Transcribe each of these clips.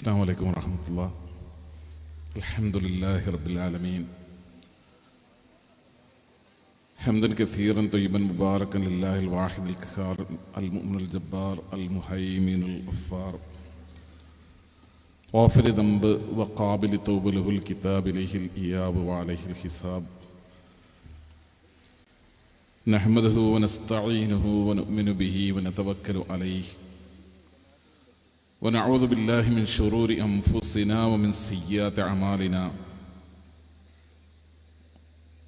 السلام عليكم ورحمة الله. الحمد لله رب العالمين حمدا كثيرا طيبا مباركا لله الواحد القهار المؤمن الجبار المهيمن الغفار غافر ذنب وقابل توب له الكتاب إليه الإياب وعليه الحساب. نحمده ونستعينه ونؤمن به ونتوكل عليه ونعوذ بالله من شرور أنفسنا ومن سيئات أعمالنا.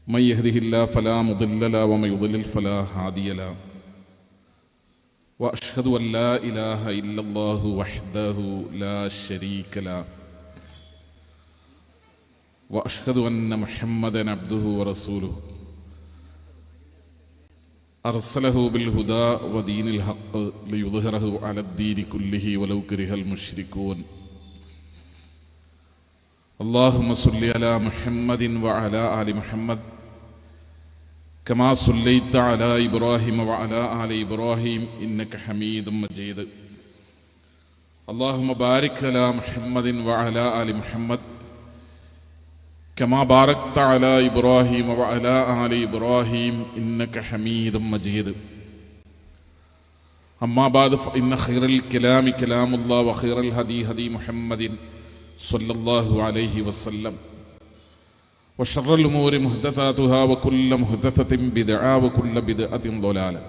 من يهده الله فلا مضل له ومن يضلل فلا هادي له. وأشهد أن لا إله إلا الله وحده لا شريك له وأشهد أن محمدا عبده ورسوله أرسله بالهدى ودين الحق ليظهره على الدين كله ولو كره المشركون. اللهم صل على محمد وعلى آل محمد كما صليت على إبراهيم وعلى آل إبراهيم إنك حميد مجيد. اللهم بارك على محمد وعلى آل محمد كما باركت على إبراهيم وعلى آل إبراهيم إنك حميد مجيد. أما بعد فإن خير الكلام كلام الله وخير الهدي هدي محمد صلى الله عليه وسلم وشر الأمور محدثاتها وكل محدثة بدعة وكل بدعة ضلالة.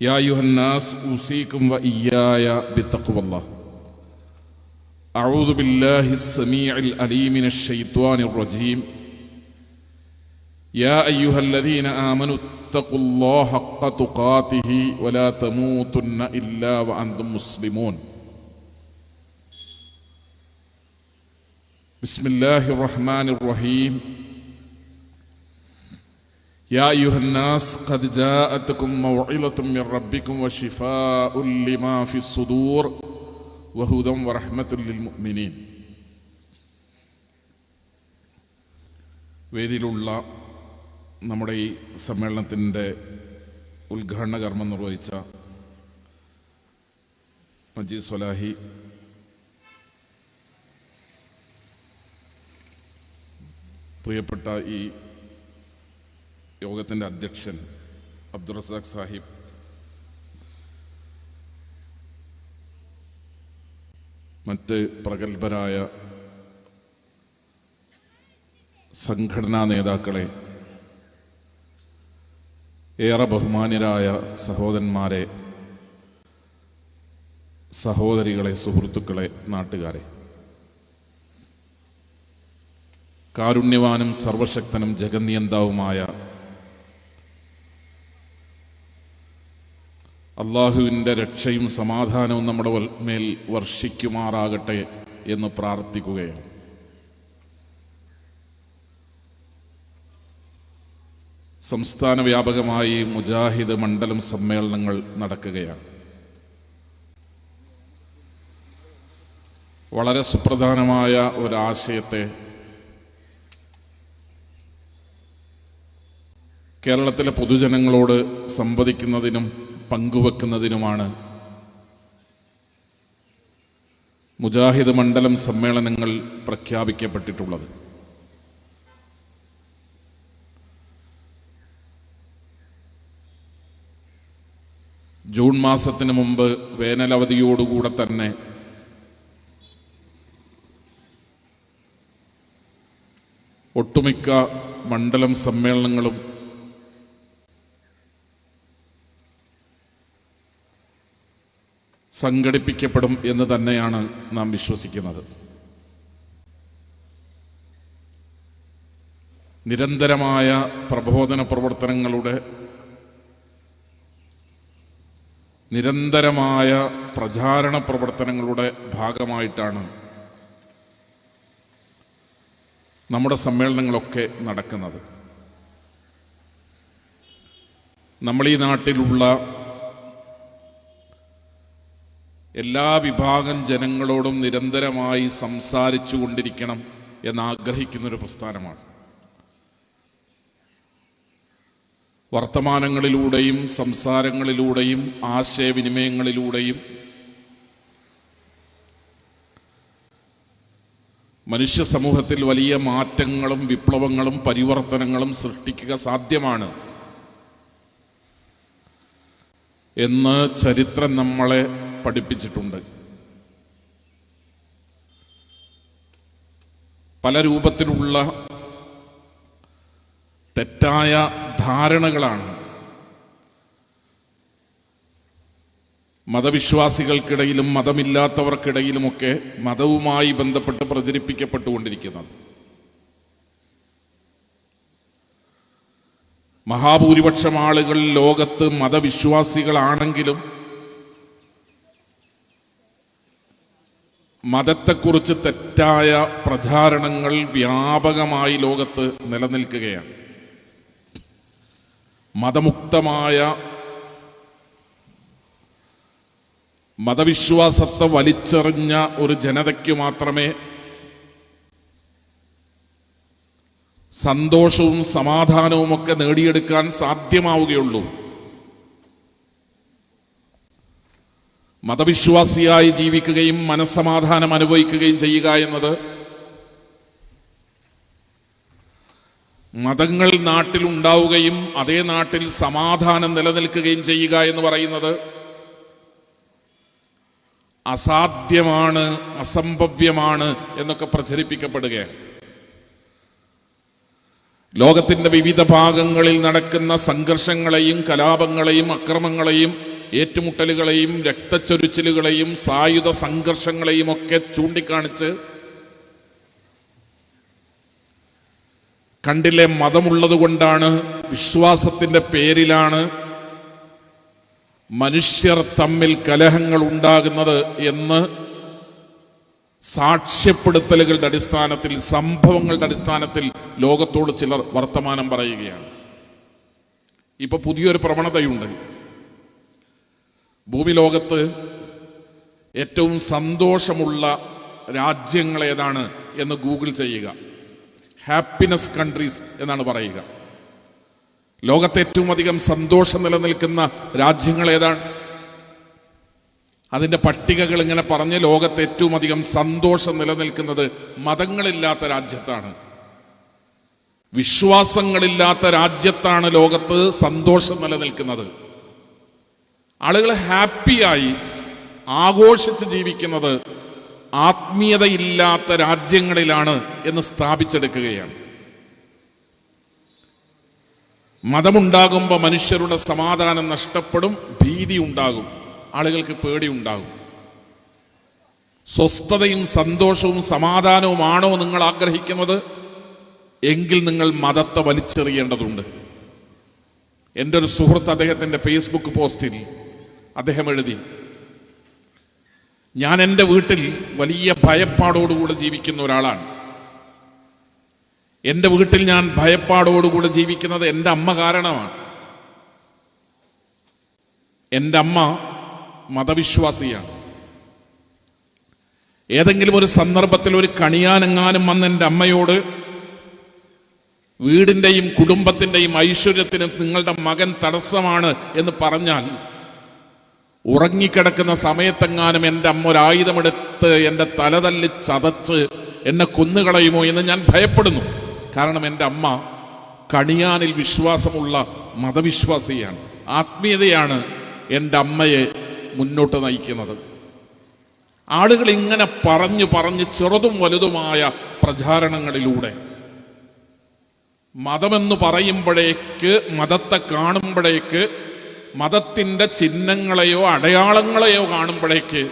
يا أيها الناس أوصيكم وإياي بتقوى الله. أعوذ بالله السميع العليم من الشيطان الرجيم. يا أيها الذين آمنوا اتقوا الله حق تقاته ولا تموتن إلا وأنتم مسلمون. بسم الله الرحمن الرحيم. يا أيها الناس قد جاءتكم موعظة من ربكم وشفاء لما في الصدور وهدى ورحمة للمؤمنين. വേദിയിലുള്ള നമ്മുടെ ഈ സമ്മേളനത്തിൻ്റെ ഉദ്ഘാടന കർമ്മം നിർവഹിച്ച മജീദ് സ്വലാഹി, പ്രിയപ്പെട്ട ഈ യോഗത്തിൻ്റെ അധ്യക്ഷൻ അബ്ദുൾ റസാഖ് സാഹിബ്, മറ്റ് പ്രഗത്ഭരായ സംഘടനാ നേതാക്കളെ, ഏറെ ബഹുമാന്യരായ സഹോദരന്മാരെ, സഹോദരികളെ, സുഹൃത്തുക്കളെ, നാട്ടുകാരെ, കാരുണ്യവാനും സർവശക്തനും ജഗന്നിയന്താവുമായ അള്ളാഹുവിൻ്റെ രക്ഷയും സമാധാനവും നമ്മുടെ മേൽ വർഷിക്കുമാറാകട്ടെ എന്ന് പ്രാർത്ഥിക്കുകയാണ്. സംസ്ഥാന വ്യാപകമായി മുജാഹിദ് മണ്ഡലം സമ്മേളനങ്ങൾ നടക്കുകയാണ്. വളരെ സുപ്രധാനമായ ഒരാശയത്തെ കേരളത്തിലെ പൊതുജനങ്ങളോട് സംവദിക്കുന്നതിനും പങ്കുവെക്കുന്നതിനുമാണ് മുജാഹിദ് മണ്ഡലം സമ്മേളനങ്ങൾ പ്രഖ്യാപിക്കപ്പെട്ടിട്ടുള്ളത്. ജൂൺ മാസത്തിന് മുമ്പ് വേനലവധിയോടുകൂടെ തന്നെ ഒട്ടുമിക്ക മണ്ഡലം സമ്മേളനങ്ങളും സംഘടിപ്പിക്കപ്പെടും എന്ന് തന്നെയാണ് നാം വിശ്വസിക്കുന്നത്. നിരന്തരമായ പ്രബോധന പ്രവർത്തനങ്ങളുടെ, നിരന്തരമായ പ്രചാരണ പ്രവർത്തനങ്ങളുടെ ഭാഗമായിട്ടാണ് നമ്മുടെ സമ്മേളനങ്ങളൊക്കെ നടക്കുന്നത്. നമ്മൾ ഈ നാട്ടിലുള്ള എല്ലാ വിഭാഗം ജനങ്ങളോടും നിരന്തരമായി സംസാരിച്ചു കൊണ്ടിരിക്കണം എന്നാഗ്രഹിക്കുന്നൊരു പ്രസ്ഥാനമാണ്. വർത്തമാനങ്ങളിലൂടെയും സംസാരങ്ങളിലൂടെയും ആശയവിനിമയങ്ങളിലൂടെയും മനുഷ്യ സമൂഹത്തിൽ വലിയ മാറ്റങ്ങളും വിപ്ലവങ്ങളും പരിവർത്തനങ്ങളും സൃഷ്ടിക്കുക സാധ്യമാണ് എന്ന് ചരിത്രം നമ്മളെ പഠിപ്പിച്ചിട്ടുണ്ട്. പല രൂപത്തിലുള്ള തെറ്റായ ധാരണകളാണ് മതവിശ്വാസികൾക്കിടയിലും മതമില്ലാത്തവർക്കിടയിലുമൊക്കെ മതവുമായി ബന്ധപ്പെട്ട് പ്രചരിപ്പിക്കപ്പെട്ടുകൊണ്ടിരിക്കുന്നത്. മഹാഭൂരിപക്ഷം ആളുകൾ ലോകത്ത് മതവിശ്വാസികളാണെങ്കിലും മതത്തെക്കുറിച്ച് തെറ്റായ പ്രചാരണങ്ങൾ വ്യാപകമായി ലോകത്ത് നിലനിൽക്കുകയാണ്. മതമുക്തമായ മതവിശ്വാസത്തെ വലിച്ചെറിഞ്ഞ ഒരു ജനതയ്ക്ക് മാത്രമേ സന്തോഷവും സമാധാനവുമൊക്കെ നേടിയെടുക്കാൻ സാധ്യമാവുകയുള്ളൂ. മതവിശ്വാസിയായി ജീവിക്കുകയും മനസ്സമാധാനം അനുഭവിക്കുകയും ചെയ്യുക എന്നത് മതങ്ങൾ നാട്ടിലുണ്ടാവുകയും അതേ നാട്ടിൽ സമാധാനം നിലനിൽക്കുകയും ചെയ്യുക എന്ന് പറയുന്നത് അസാധ്യമാണ്, അസംഭവ്യമാണ് എന്നൊക്കെ പ്രചരിപ്പിക്കപ്പെടുകയാണ്. ലോകത്തിന്റെ വിവിധ ഭാഗങ്ങളിൽ നടക്കുന്ന സംഘർഷങ്ങളെയും കലാപങ്ങളെയും അക്രമങ്ങളെയും ഏറ്റുമുട്ടലുകളെയും രക്തച്ചൊരിച്ചിലുകളെയും സായുധ സംഘർഷങ്ങളെയും ഒക്കെ ചൂണ്ടിക്കാണിച്ച് കണ്ടില്ലേ, മതമുള്ളത് കൊണ്ടാണ്, വിശ്വാസത്തിന്റെ പേരിലാണ് മനുഷ്യർ തമ്മിൽ കലഹങ്ങൾ ഉണ്ടാകുന്നത് എന്ന് സാക്ഷ്യപ്പെടുത്തലുകളുടെ അടിസ്ഥാനത്തിൽ, സംഭവങ്ങളുടെ അടിസ്ഥാനത്തിൽ ലോകത്തോട് ചിലർ വർത്തമാനം പറയുകയാണ്. ഇപ്പൊ പുതിയൊരു പ്രവണതയുണ്ട്. ഭൂമി ലോകത്ത് ഏറ്റവും സന്തോഷമുള്ള രാജ്യങ്ങൾ ഏതാണ് എന്ന് ഗൂഗിൾ ചെയ്യുക. ഹാപ്പിനെസ് കൺട്രീസ് എന്നാണ് പറയുക. ലോകത്തെ ഏറ്റവും അധികം സന്തോഷം നിലനിൽക്കുന്ന രാജ്യങ്ങൾ ഏതാണ്? അതിൻ്റെ പട്ടികകൾ ഇങ്ങനെ പറഞ്ഞ് ലോകത്ത് ഏറ്റവും അധികം സന്തോഷം നിലനിൽക്കുന്നത് മതങ്ങളില്ലാത്ത രാജ്യത്താണ്, വിശ്വാസങ്ങളില്ലാത്ത രാജ്യത്താണ് ലോകത്ത് സന്തോഷം നിലനിൽക്കുന്നത്. ആളുകൾ ഹാപ്പിയായി ആഘോഷിച്ച് ജീവിക്കുന്നത് ആത്മീയതയില്ലാത്ത രാജ്യങ്ങളിലാണ് എന്ന് സ്ഥാപിച്ചെടുക്കുകയാണ്. മതമുണ്ടാകുമ്പോൾ മനുഷ്യരുടെ സമാധാനം നഷ്ടപ്പെടും, ഭീതി ഉണ്ടാകും, ആളുകൾക്ക് പേടിയുണ്ടാകും. സ്വസ്ഥതയും സന്തോഷവും സമാധാനവുമാണോ നിങ്ങൾ ആഗ്രഹിക്കുന്നത്? എങ്കിൽ നിങ്ങൾ മതത്തെ വലിച്ചെറിയേണ്ടതുണ്ട്. എൻ്റെ ഒരു സുഹൃത്ത് അദ്ദേഹത്തിൻ്റെ ഫേസ്ബുക്ക് പോസ്റ്റിൽ അദ്ദേഹം എഴുതി, ഞാൻ എൻ്റെ വീട്ടിൽ വലിയ ഭയപ്പാടോടുകൂടെ ജീവിക്കുന്ന ഒരാളാണ്. എൻ്റെ വീട്ടിൽ ഞാൻ ഭയപ്പാടോടുകൂടെ ജീവിക്കുന്നത് എൻ്റെ അമ്മ കാരണമാണ്. എൻ്റെ അമ്മ മതവിശ്വാസിയാണ്. ഏതെങ്കിലും ഒരു സന്ദർഭത്തിൽ ഒരു കണിയാനെങ്ങാനും വന്ന് എൻ്റെ അമ്മയോട് വീടിൻ്റെയും കുടുംബത്തിൻ്റെയും ഐശ്വര്യത്തിന് നിങ്ങളുടെ മകൻ തടസ്സമാണ് എന്ന് പറഞ്ഞാൽ, ഉറങ്ങിക്കിടക്കുന്ന സമയത്തെങ്ങാനും എൻ്റെ അമ്മ ഒരായുധമെടുത്ത് എൻ്റെ തലതല്ലി ചതച്ച് എന്നെ കൊന്നുകളയുമോ എന്ന് ഞാൻ ഭയപ്പെടുന്നു. കാരണം എൻ്റെ അമ്മ കണിയാനിൽ വിശ്വാസമുള്ള മതവിശ്വാസിയാണ്. ആത്മീയതയാണ് എൻ്റെ അമ്മയെ മുന്നോട്ട് നയിക്കുന്നത്. ആളുകൾ ഇങ്ങനെ പറഞ്ഞു പറഞ്ഞ് ചെറുതും വലുതുമായ പ്രചാരണങ്ങളിലൂടെ മതമെന്ന് പറയുമ്പോഴേക്ക്, മതത്തെ കാണുമ്പോഴേക്ക്, മതത്തിൻ്റെ ചിഹ്നങ്ങളെയോ അടയാളങ്ങളെയോ കാണുമ്പോഴേക്ക്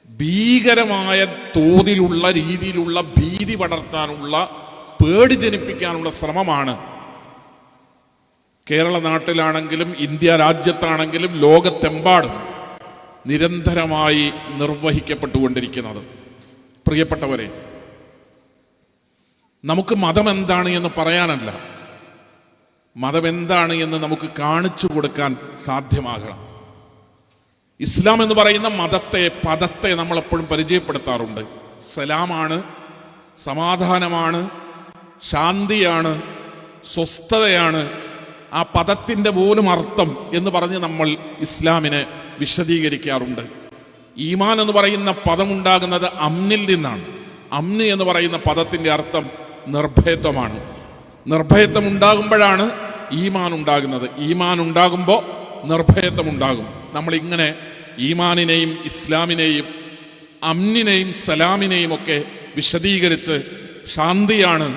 ഭീകരമായ തോതിലുള്ള രീതിയിലുള്ള ഭീതി പടർത്താനുള്ള, പേടി ജനിപ്പിക്കാനുള്ള ശ്രമമാണ് കേരള നാട്ടിലാണെങ്കിലും ഇന്ത്യ രാജ്യത്താണെങ്കിലും ലോകത്തെമ്പാടും നിരന്തരമായി നിർവഹിക്കപ്പെട്ടുകൊണ്ടിരിക്കുന്നത്. പ്രിയപ്പെട്ടവരെ, നമുക്ക് മതം എന്താണ് എന്ന് പറയാനല്ല, മതം എന്താണ് എന്ന് നമുക്ക് കാണിച്ചു കൊടുക്കാൻ സാധ്യമാകണം. ഇസ്ലാം എന്ന് പറയുന്ന മതത്തെ, പദത്തെ നമ്മൾ എപ്പോഴും പരിചയപ്പെടുത്താറുണ്ട്. സലാമാണ്, സമാധാനമാണ്, ശാന്തിയാണ്, സ്വസ്ഥതയാണ്. ആ പദത്തിൻ്റെ പോലും അർത്ഥം എന്ന് പറഞ്ഞ് നമ്മൾ ഇസ്ലാമിനെ വിശദീകരിക്കാറുണ്ട്. ഈമാൻ എന്ന് പറയുന്ന പദമുണ്ടാകുന്നത് അമ്നിൽ നിന്നാണ്, അമ്ന് എന്ന് പറയുന്ന പദത്തിൻ്റെ അർത്ഥം നിർഭയത്വമാണ്. നിർഭയത്വം ഉണ്ടാകുമ്പോഴാണ് ഈമാൻ ഉണ്ടാകുന്നത്. ഈമാൻ ഉണ്ടാകുമ്പോൾ നിർഭയത്വം ഉണ്ടാകും. നമ്മളിങ്ങനെ ഈമാനിനെയും ഇസ്ലാമിനെയും അമ്നിനെയും സലാമിനെയും ഒക്കെ വിശദീകരിച്ച് ശാന്തിയാണ്,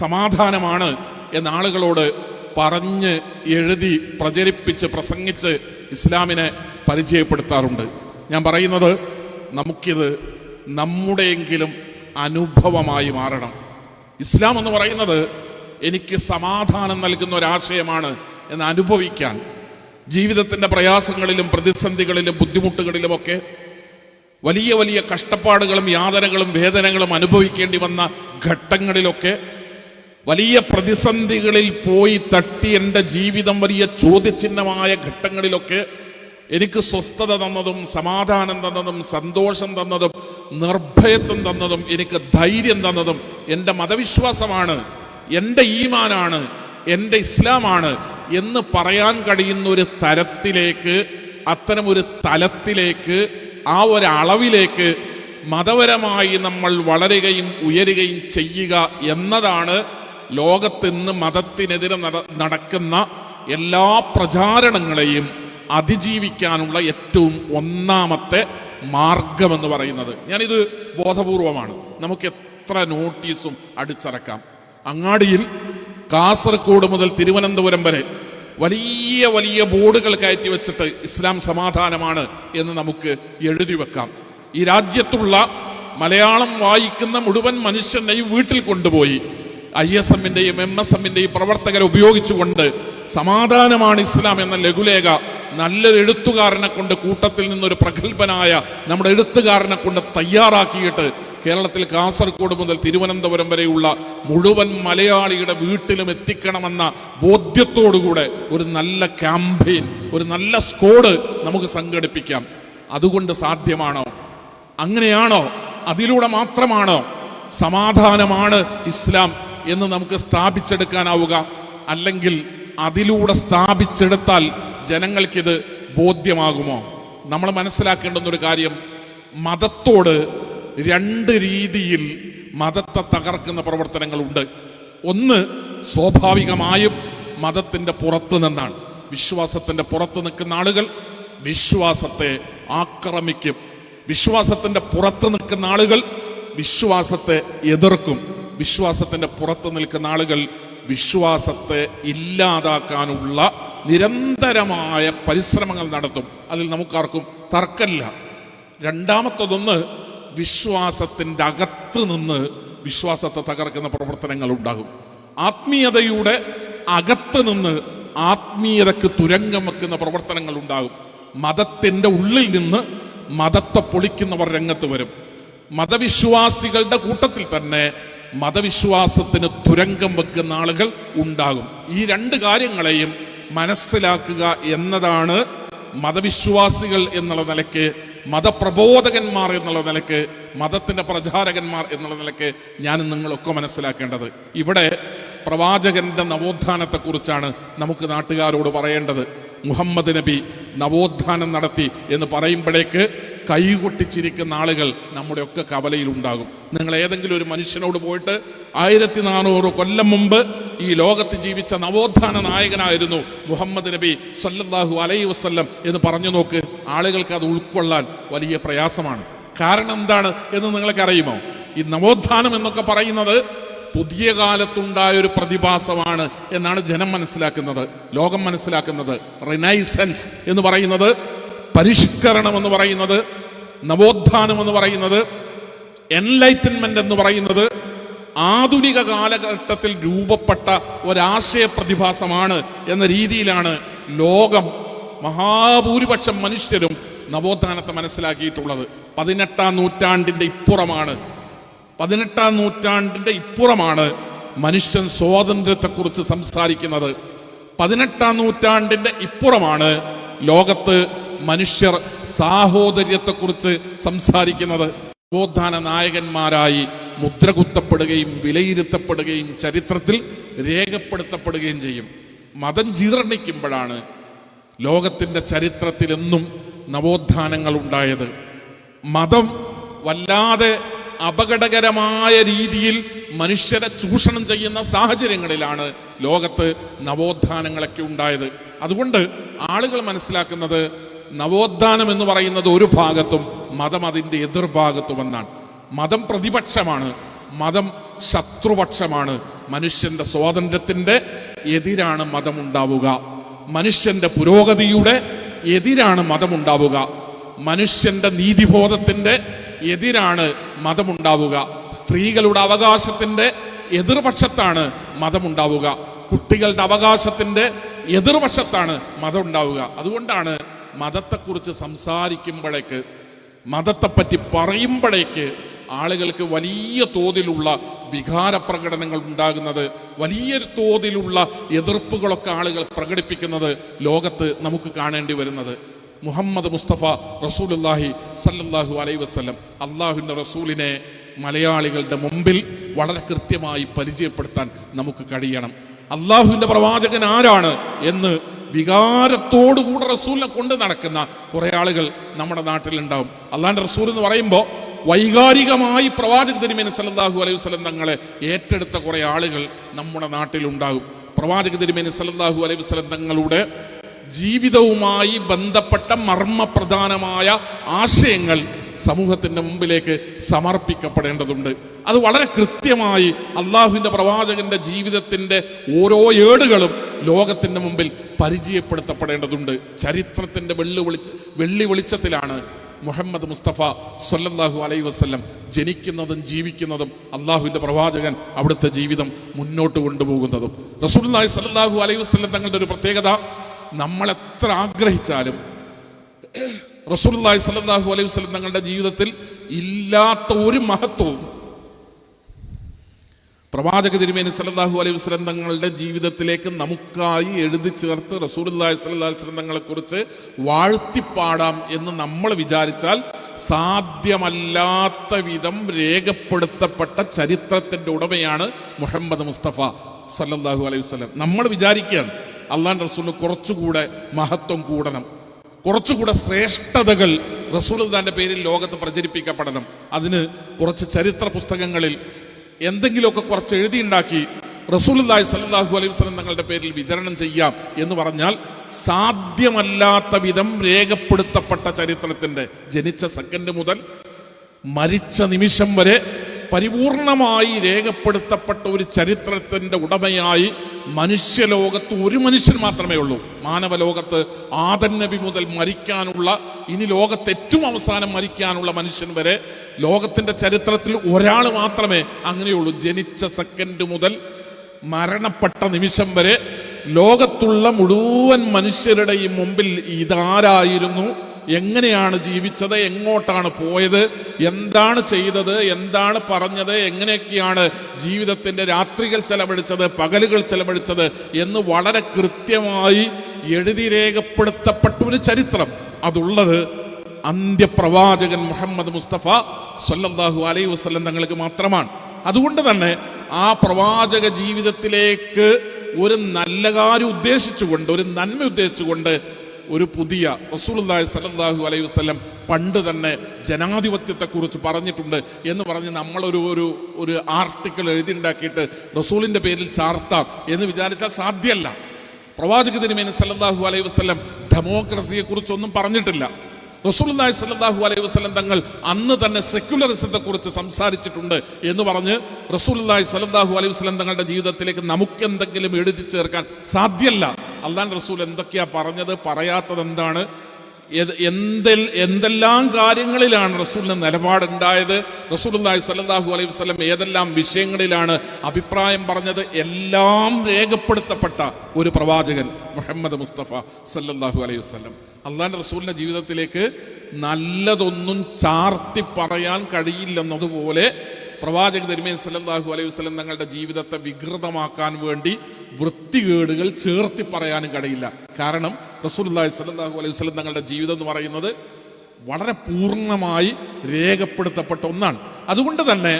സമാധാനമാണ് എന്ന ആളുകളോട് പറഞ്ഞ് എഴുതി പ്രചരിപ്പിച്ച് പ്രസംഗിച്ച് ഇസ്ലാമിനെ പരിചയപ്പെടുത്താറുണ്ട്. ഞാൻ പറയുന്നത് നമുക്കിത് നമ്മുടെയെങ്കിലും അനുഭവമായി മാറണം. ഇസ്ലാം എന്ന് പറയുന്നത് എനിക്ക് സമാധാനം നൽകുന്ന ഒരാശയമാണ് എന്ന് അനുഭവിക്കാൻ, ജീവിതത്തിൻ്റെ പ്രയാസങ്ങളിലും പ്രതിസന്ധികളിലും ബുദ്ധിമുട്ടുകളിലുമൊക്കെ വലിയ വലിയ കഷ്ടപ്പാടുകളും യാതനകളും വേദനകളും അനുഭവിക്കേണ്ടി വന്ന ഘട്ടങ്ങളിലൊക്കെ വലിയ പ്രതിസന്ധികളിൽ പോയി തട്ടി എൻ്റെ ജീവിതം വലിയ ചോദ്യചിഹ്നമായ ഘട്ടങ്ങളിലൊക്കെ എനിക്ക് സ്വസ്ഥത തന്നതും സമാധാനം തന്നതും സന്തോഷം തന്നതും നിർഭയത്വം തന്നതും എനിക്ക് ധൈര്യം തന്നതും എൻ്റെ മതവിശ്വാസമാണ്, എൻ്റെ ഈമാനാണ്, എൻ്റെ ഇസ്ലാമാണ് എന്ന് പറയാൻ കഴിയുന്ന ഒരു തരത്തിലേക്ക്, അത്തരം ഒരു തലത്തിലേക്ക്, ആ ഒരളവിലേക്ക് മതപരമായി നമ്മൾ വളരുകയും ഉയരുകയും ചെയ്യുക എന്നതാണ് ലോകത്ത് ഇന്ന് മതത്തിനെതിരെ നടക്കുന്ന എല്ലാ പ്രചാരണങ്ങളെയും അതിജീവിക്കാനുള്ള ഏറ്റവും ഒന്നാമത്തെ മാർഗമെന്ന് പറയുന്നത്. ഞാനിത് ബോധപൂർവമാണ്. നമുക്ക് എത്ര നോട്ടീസും അടിച്ചിറക്കാം. അങ്ങാടിയിൽ കാസർഗോഡ് മുതൽ തിരുവനന്തപുരം വരെ വലിയ വലിയ ബോർഡുകൾ കയറ്റി വെച്ചിട്ട് ഇസ്ലാം സമാധാനമാണ് എന്ന് നമുക്ക് എഴുതി വെക്കാം. ഈ രാജ്യത്തുള്ള മലയാളം വായിക്കുന്ന മുഴുവൻ മനുഷ്യനെയും വീട്ടിൽ കൊണ്ടുപോയി ISMന്റെയും MSMന്റെയും പ്രവർത്തകരെ ഉപയോഗിച്ചുകൊണ്ട് സമാധാനമാണ് ഇസ്ലാം എന്ന ലഘുലേഖ നല്ലൊരു എഴുത്തുകാരനെ കൊണ്ട്, കൂട്ടത്തിൽ നിന്നൊരു പ്രഗത്ഭനായ നമ്മുടെ എഴുത്തുകാരനെ കൊണ്ട് തയ്യാറാക്കിയിട്ട് കേരളത്തിൽ കാസർഗോഡ് മുതൽ തിരുവനന്തപുരം വരെയുള്ള മുഴുവൻ മലയാളിയുടെ വീട്ടിലും എത്തിക്കണമെന്ന ബോധ്യത്തോടുകൂടെ ഒരു നല്ല ക്യാമ്പയിൻ, ഒരു നല്ല സ്ക്വാഡ് നമുക്ക് സംഘടിപ്പിക്കാം. അതുകൊണ്ട് സാധ്യമാണോ? അങ്ങനെയാണോ? അതിലൂടെ മാത്രമാണോ സമാധാനമാണ് ഇസ്ലാം എന്ന് നമുക്ക് സ്ഥാപിച്ചെടുക്കാനാവുക? അല്ലെങ്കിൽ അതിലൂടെ സ്ഥാപിച്ചെടുത്താൽ ജനങ്ങൾക്കിത് ബോധ്യമാകുമോ? നമ്മൾ മനസ്സിലാക്കേണ്ടുന്നൊരു കാര്യം, മതത്തോട് രണ്ട് രീതിയിൽ മതത്തെ തകർക്കുന്ന പ്രവർത്തനങ്ങളുണ്ട്. ഒന്ന് സ്വാഭാവികമായും മതത്തിൻ്റെ പുറത്തു നിന്നാണ്. വിശ്വാസത്തിൻ്റെ പുറത്ത് നിൽക്കുന്ന ആളുകൾ വിശ്വാസത്തെ ആക്രമിക്കും. വിശ്വാസത്തിൻ്റെ പുറത്ത് നിൽക്കുന്ന ആളുകൾ വിശ്വാസത്തെ എതിർക്കും. വിശ്വാസത്തിൻ്റെ പുറത്ത് നിൽക്കുന്ന ആളുകൾ വിശ്വാസത്തെ ഇല്ലാതാക്കാനുള്ള നിരന്തരമായ പരിശ്രമങ്ങൾ നടത്തും. അതിൽ നമുക്കാർക്കും തർക്കമില്ല. രണ്ടാമത്തതൊന്ന്, വിശ്വാസത്തിൻ്റെ അകത്ത് നിന്ന് വിശ്വാസത്തെ തകർക്കുന്ന പ്രവർത്തനങ്ങൾ ഉണ്ടാകും. ആത്മീയതയുടെ അകത്ത് നിന്ന് ആത്മീയതയ്ക്ക് തുരങ്കം വെക്കുന്ന പ്രവർത്തനങ്ങൾ ഉണ്ടാകും. മതത്തിൻ്റെ ഉള്ളിൽ നിന്ന് മതത്തെ പൊളിക്കുന്നവർ രംഗത്ത് വരും. മതവിശ്വാസികളുടെ കൂട്ടത്തിൽ തന്നെ മതവിശ്വാസത്തിന് തുരങ്കം വെക്കുന്ന ആളുകൾ ഉണ്ടാകും. ഈ രണ്ട് കാര്യങ്ങളെയും മനസ്സിലാക്കുക എന്നതാണ് മതവിശ്വാസികൾ എന്നുള്ള നിലയ്ക്ക്, മതപ്രബോധകന്മാർ എന്നുള്ള നിലയ്ക്ക്, മതത്തിൻ്റെ പ്രചാരകന്മാർ എന്നുള്ള നിലയ്ക്ക് ഞാനും നിങ്ങളൊക്കെ മനസ്സിലാക്കേണ്ടത്. ഇവിടെ പ്രവാചകന്റെ നവോത്ഥാനത്തെക്കുറിച്ചാണ് നമുക്ക് നാട്ടുകാരോട് പറയേണ്ടത്. മുഹമ്മദ് നബി നവോത്ഥാനം നടത്തി എന്ന് പറയുമ്പോഴേക്ക് കൈകൊട്ടിച്ചിരിക്കുന്ന ആളുകൾ നമ്മുടെയൊക്കെ കവലയിലുണ്ടാകും. നിങ്ങൾ ഏതെങ്കിലും ഒരു മനുഷ്യനോട് പോയിട്ട് 1400 കൊല്ലം മുമ്പ് ഈ ലോകത്ത് ജീവിച്ച നവോത്ഥാന നായകനായിരുന്നു മുഹമ്മദ് നബി സല്ലല്ലാഹു അലൈഹി വസല്ലം എന്ന് പറഞ്ഞു നോക്ക്. ആളുകൾക്ക് അത് ഉൾക്കൊള്ളാൻ വലിയ പ്രയാസമാണ്. കാരണം എന്താണ് എന്ന് നിങ്ങൾക്ക് അറിയുമോ? ഈ നവോത്ഥാനം എന്നൊക്കെ പറയുന്നത് പുതിയ കാലത്തുണ്ടായ ഒരു പ്രതിഭാസമാണ് എന്നാണ് ജനം മനസ്സിലാക്കുന്നത്, ലോകം മനസ്സിലാക്കുന്നത്. റിനൈസൻസ് എന്ന് പറയുന്നത്, പരിഷ്കരണം എന്ന് പറയുന്നത്, നവോത്ഥാനം എന്ന് പറയുന്നത്, എൻലൈറ്റൻമെന്റ് എന്ന് പറയുന്നത് ആധുനിക കാലഘട്ടത്തിൽ രൂപപ്പെട്ട ഒരാശയ പ്രതിഭാസമാണ് എന്ന രീതിയിലാണ് ലോകം, മഹാഭൂരിപക്ഷം മനുഷ്യരും നവോത്ഥാനത്തെ മനസ്സിലാക്കിയിട്ടുള്ളത്. 18ാം നൂറ്റാണ്ടിന്റെ ഇപ്പുറമാണ് മനുഷ്യൻ സ്വാതന്ത്ര്യത്തെക്കുറിച്ച് സംസാരിക്കുന്നത്. 18ാം നൂറ്റാണ്ടിന്റെ ഇപ്പുറമാണ് ലോകത്ത് മനുഷ്യർ സാഹോദര്യത്തെക്കുറിച്ച് സംസാരിക്കുന്നത്. നവോത്ഥാന നായകന്മാരായി മുദ്രകുത്തപ്പെടുകയും വിലയിരുത്തപ്പെടുകയും ചരിത്രത്തിൽ രേഖപ്പെടുത്തപ്പെടുകയും ചെയ്യും. മതം ജീർണിക്കുമ്പോഴാണ് ലോകത്തിൻ്റെ ചരിത്രത്തിലെന്നും നവോത്ഥാനങ്ങൾ ഉണ്ടായത്. മതം വല്ലാതെ അപകടകരമായ രീതിയിൽ മനുഷ്യരെ ചൂഷണം ചെയ്യുന്ന സാഹചര്യങ്ങളിലാണ് ലോകത്ത് നവോത്ഥാനങ്ങളൊക്കെ ഉണ്ടായത്. അതുകൊണ്ട് ആളുകൾ മനസ്സിലാക്കുന്നത് നവോത്ഥാനം എന്ന് പറയുന്നത് ഒരു ഭാഗത്തും മതം അതിൻ്റെ എതിർഭാഗത്തുമെന്നാണ്. മതം പ്രതിപക്ഷമാണ്, മതം ശത്രുപക്ഷമാണ്. മനുഷ്യന്റെ സ്വാതന്ത്ര്യത്തിന്റെ എതിരാണ് മതമുണ്ടാവുക, മനുഷ്യന്റെ പുരോഗതിയുടെ എതിരാണ് മതമുണ്ടാവുക, മനുഷ്യന്റെ നീതിബോധത്തിന്റെ എതിരാണ് മതമുണ്ടാവുക, സ്ത്രീകളുടെ അവകാശത്തിന്റെ എതിർപക്ഷത്താണ് മതമുണ്ടാവുക, കുട്ടികളുടെ അവകാശത്തിന്റെ എതിർപക്ഷത്താണ് മതം ഉണ്ടാവുക. അതുകൊണ്ടാണ് മതത്തെക്കുറിച്ച് സംസാരിക്കുമ്പോഴേക്ക്, മതത്തെപ്പറ്റി പറയുമ്പോഴേക്ക് ആളുകൾക്ക് വലിയ തോതിലുള്ള വികാരപ്രകടനങ്ങൾ ഉണ്ടാകുന്നത്, വലിയ തോതിലുള്ള എതിർപ്പുകളൊക്കെ ആളുകൾ പ്രകടിപ്പിക്കുന്നത് ലോകത്ത് നമുക്ക് കാണേണ്ടി വരുന്നത്. മുഹമ്മദ് മുസ്തഫ റസൂലുള്ളാഹി സല്ലല്ലാഹു അലൈഹി വസല്ലം, അള്ളാഹുവിൻ്റെ റസൂലിനെ മലയാളികളുടെ മുമ്പിൽ വളരെ കൃത്യമായി പരിചയപ്പെടുത്താൻ നമുക്ക് കഴിയണം. അള്ളാഹുവിൻ്റെ പ്രവാചകൻ ആരാണ് എന്ന് വികാരത്തോടുകൂടെ റസൂലിനെ കൊണ്ട് നടക്കുന്ന കുറെ ആളുകൾ നമ്മുടെ നാട്ടിലുണ്ടാവും. അള്ളാഹിൻ്റെ റസൂൽ എന്ന് പറയുമ്പോൾ വൈകാരികമായി പ്രവാചക തിരുമേനി സല്ലല്ലാഹു അലൈഹി വസല്ലം തങ്ങളെ ഏറ്റെടുത്ത കുറെ ആളുകൾ നമ്മുടെ നാട്ടിലുണ്ടാകും. പ്രവാചക തിരുമേനി സല്ലല്ലാഹു അലൈഹി വസല്ലം തങ്ങളുടെ ജീവിതവുമായി ബന്ധപ്പെട്ട മർമ്മപ്രധാനമായ ആശയങ്ങൾ സമൂഹത്തിന്റെ മുമ്പിലേക്ക് സമർപ്പിക്കപ്പെടേണ്ടതുണ്ട്. അത് വളരെ കൃത്യമായി അള്ളാഹുവിൻ്റെ പ്രവാചകന്റെ ജീവിതത്തിന്റെ ഓരോ ഏടുകളും ലോകത്തിന്റെ മുമ്പിൽ പരിചയപ്പെടുത്തപ്പെടേണ്ടതുണ്ട്. ചരിത്രത്തിന്റെ വെള്ളി വെളിച്ചത്തിലാണ് മുഹമ്മദ് മുസ്തഫ സ്വല്ലല്ലാഹു അലൈഹി വസല്ലം ജനിക്കുന്നതും ജീവിക്കുന്നതും അള്ളാഹുവിൻ്റെ പ്രവാചകൻ അവിടുത്തെ ജീവിതം മുന്നോട്ട് കൊണ്ടുപോകുന്നതും. റസൂലുള്ളാഹി സ്വല്ലല്ലാഹു അലൈഹി വസല്ലം തങ്ങളുടെ ഒരു പ്രത്യേകത, നമ്മൾ എത്ര ആഗ്രഹിച്ചാലും റസൂലുള്ളാഹി സ്വല്ലല്ലാഹു അലൈഹി വസല്ലം തങ്ങളുടെ ജീവിതത്തിൽ ഇല്ലാത്ത ഒരു മഹത്വവും പ്രവാചക തിരുമേനി സല്ലല്ലാഹു അലൈഹി വസല്ലം തങ്ങളുടെ ജീവിതത്തിലേക്ക് നമുക്കായി എഴുതി ചേർത്ത് റസൂലുള്ളാഹി സ്വല്ലല്ലാഹു അലൈഹി വസല്ലം തങ്ങളെ കുറിച്ച് വാഴ്ത്തിപ്പാടാം എന്ന് നമ്മൾ വിചാരിച്ചാൽ സാധ്യമല്ലാത്ത വിധം രേഖപ്പെടുത്തപ്പെട്ട ചരിത്രത്തിന്റെ ഉടമയാണ് മുഹമ്മദ് മുസ്തഫ സല്ലല്ലാഹു അലൈഹി വസല്ലം. നമ്മൾ വിചാരിക്കുകയാണ് അള്ളാഹുവിൻ്റെ റസൂലിന് കുറച്ചുകൂടെ മഹത്വം കൂടണം, കുറച്ചുകൂടെ ശ്രേഷ്ഠതകൾ റസൂലുള്ളാഹിന്റെ പേരിൽ ലോകത്ത് പ്രചരിപ്പിക്കപ്പെടണം, അതിന് കുറച്ച് ചരിത്ര പുസ്തകങ്ങളിൽ എന്തെങ്കിലുമൊക്കെ കുറച്ച് എഴുതിയുണ്ടാക്കി റസൂലുള്ളാഹി സ്വല്ലല്ലാഹു അലൈഹി വസല്ലം തങ്ങളുടെ പേരിൽ വിതരണം ചെയ്യാം എന്ന് പറഞ്ഞാൽ സാധ്യമല്ലാത്ത വിധം രേഖപ്പെടുത്തപ്പെട്ട ചരിത്രത്തിന്റെ, ജനിച്ച സെക്കൻഡ് മുതൽ മരിച്ച നിമിഷം വരെ പരിപൂർണമായി രേഖപ്പെടുത്തപ്പെട്ട ഒരു ചരിത്രത്തിന്റെ ഉടമയായി മനുഷ്യലോകത്ത് ഒരു മനുഷ്യൻ മാത്രമേ ഉള്ളൂ. മാനവലോകത്ത് ആദം നബി മുതൽ മരിക്കാനുള്ള, ഇനി ലോകത്ത് ഏറ്റവും അവസാനം മരിക്കാനുള്ള മനുഷ്യൻ വരെ ലോകത്തിന്റെ ചരിത്രത്തിൽ ഒരാൾ മാത്രമേ അങ്ങനെയുള്ളൂ. ജനിച്ച സെക്കൻഡ് മുതൽ മരണപ്പെട്ട നിമിഷം വരെ ലോകത്തുള്ള മുഴുവൻ മനുഷ്യരുടെയും മുമ്പിൽ ഇതാരായിരുന്നു, എങ്ങനെയാണ് ജീവിച്ചത്, എങ്ങോട്ടാണ് പോയത്, എന്താണ് ചെയ്തത്, എന്താണ് പറഞ്ഞത്, എങ്ങനെയൊക്കെയാണ് ജീവിതത്തിന്റെ രാത്രികൾ ചെലവഴിച്ചത്, പകലുകൾ ചെലവഴിച്ചത് എന്ന് വളരെ കൃത്യമായി എഴുതി രേഖപ്പെടുത്തപ്പെട്ട ഒരു ചരിത്രം അതുള്ളത് അന്ത്യപ്രവാചകൻ മുഹമ്മദ് മുസ്തഫ സ്വല്ലല്ലാഹു അലൈഹി വസല്ലം തങ്ങൾക്ക് മാത്രമാണ്. അതുകൊണ്ട് തന്നെ ആ പ്രവാചക ജീവിതത്തിലേക്ക് ഒരു നല്ല കാര്യം ഉദ്ദേശിച്ചുകൊണ്ട്, ഒരു നന്മ ഉദ്ദേശിച്ചുകൊണ്ട് ഒരു പുതിയ റസൂലുള്ളാഹി സ്വല്ലല്ലാഹു അലൈഹി വസല്ലം പണ്ട് തന്നെ ജനാധിപത്യത്തെക്കുറിച്ച് പറഞ്ഞിട്ടുണ്ട് എന്ന് പറഞ്ഞ് നമ്മളൊരു ആർട്ടിക്കിൾ എഴുതിയുണ്ടാക്കിയിട്ട് റസൂലിൻ്റെ പേരിൽ ചാർത്താം എന്ന് വിചാരിച്ചാൽ സാധ്യമല്ല. പ്രവാചക തിരുമേനി സല്ലല്ലാഹു അലൈഹി വസല്ലം ഡെമോക്രസിയെക്കുറിച്ചൊന്നും പറഞ്ഞിട്ടില്ല. റസൂലുള്ളാഹി സ്വല്ലല്ലാഹു അലൈഹി വസല്ലം തങ്ങൾ അന്ന് തന്നെ സെക്യുലറിസത്തെ കുറിച്ച് സംസാരിച്ചിട്ടുണ്ട് എന്ന് പറഞ്ഞ് റസൂലുള്ളാഹി സ്വല്ലല്ലാഹു അലൈഹി വസല്ലം തങ്ങളുടെ ജീവിതത്തിലേക്ക് നമുക്ക് എന്തെങ്കിലും എഴുതി ചേർക്കാൻ സാധ്യമല്ല. അല്ലാഹുവിൻ്റെ റസൂൽ എന്തൊക്കെയാ പറഞ്ഞത്, പറയാത്തത് എന്താണ്, എന്തെല്ലാം കാര്യങ്ങളിലാണ് റസൂലിന് നിലപാടുണ്ടായത്, റസൂലുള്ളാഹി സ്വല്ലല്ലാഹു അലൈഹി വസല്ലം ഏതെല്ലാം വിഷയങ്ങളിലാണ് അഭിപ്രായം പറഞ്ഞത്, എല്ലാം രേഖപ്പെടുത്തപ്പെട്ട ഒരു പ്രവാചകൻ മുഹമ്മദ് മുസ്തഫ സല്ലല്ലാഹു അലൈഹി വസല്ലം. അള്ളാഹുവിൻ്റെ റസൂലിൻ്റെ ജീവിതത്തിലേക്ക് നല്ലതൊന്നും ചാർത്തി പറയാൻ കഴിയില്ലെന്നതുപോലെ പ്രവാചക തിരുമേനി സല്ലല്ലാഹു അലൈഹി വസല്ലം തങ്ങളുടെ ജീവിതത്തെ വികൃതമാക്കാൻ വേണ്ടി വൃത്തികേടുകൾ ചേർത്തി പറയാനും കഴിയില്ല. കാരണം റസൂലുള്ളാഹി സ്വല്ലല്ലാഹു അലൈഹി വസല്ലം തങ്ങളുടെ ജീവിതം എന്ന് പറയുന്നത് വളരെ പൂർണ്ണമായി രേഖപ്പെടുത്തപ്പെട്ട ഒന്നാണ്. അതുകൊണ്ട് തന്നെ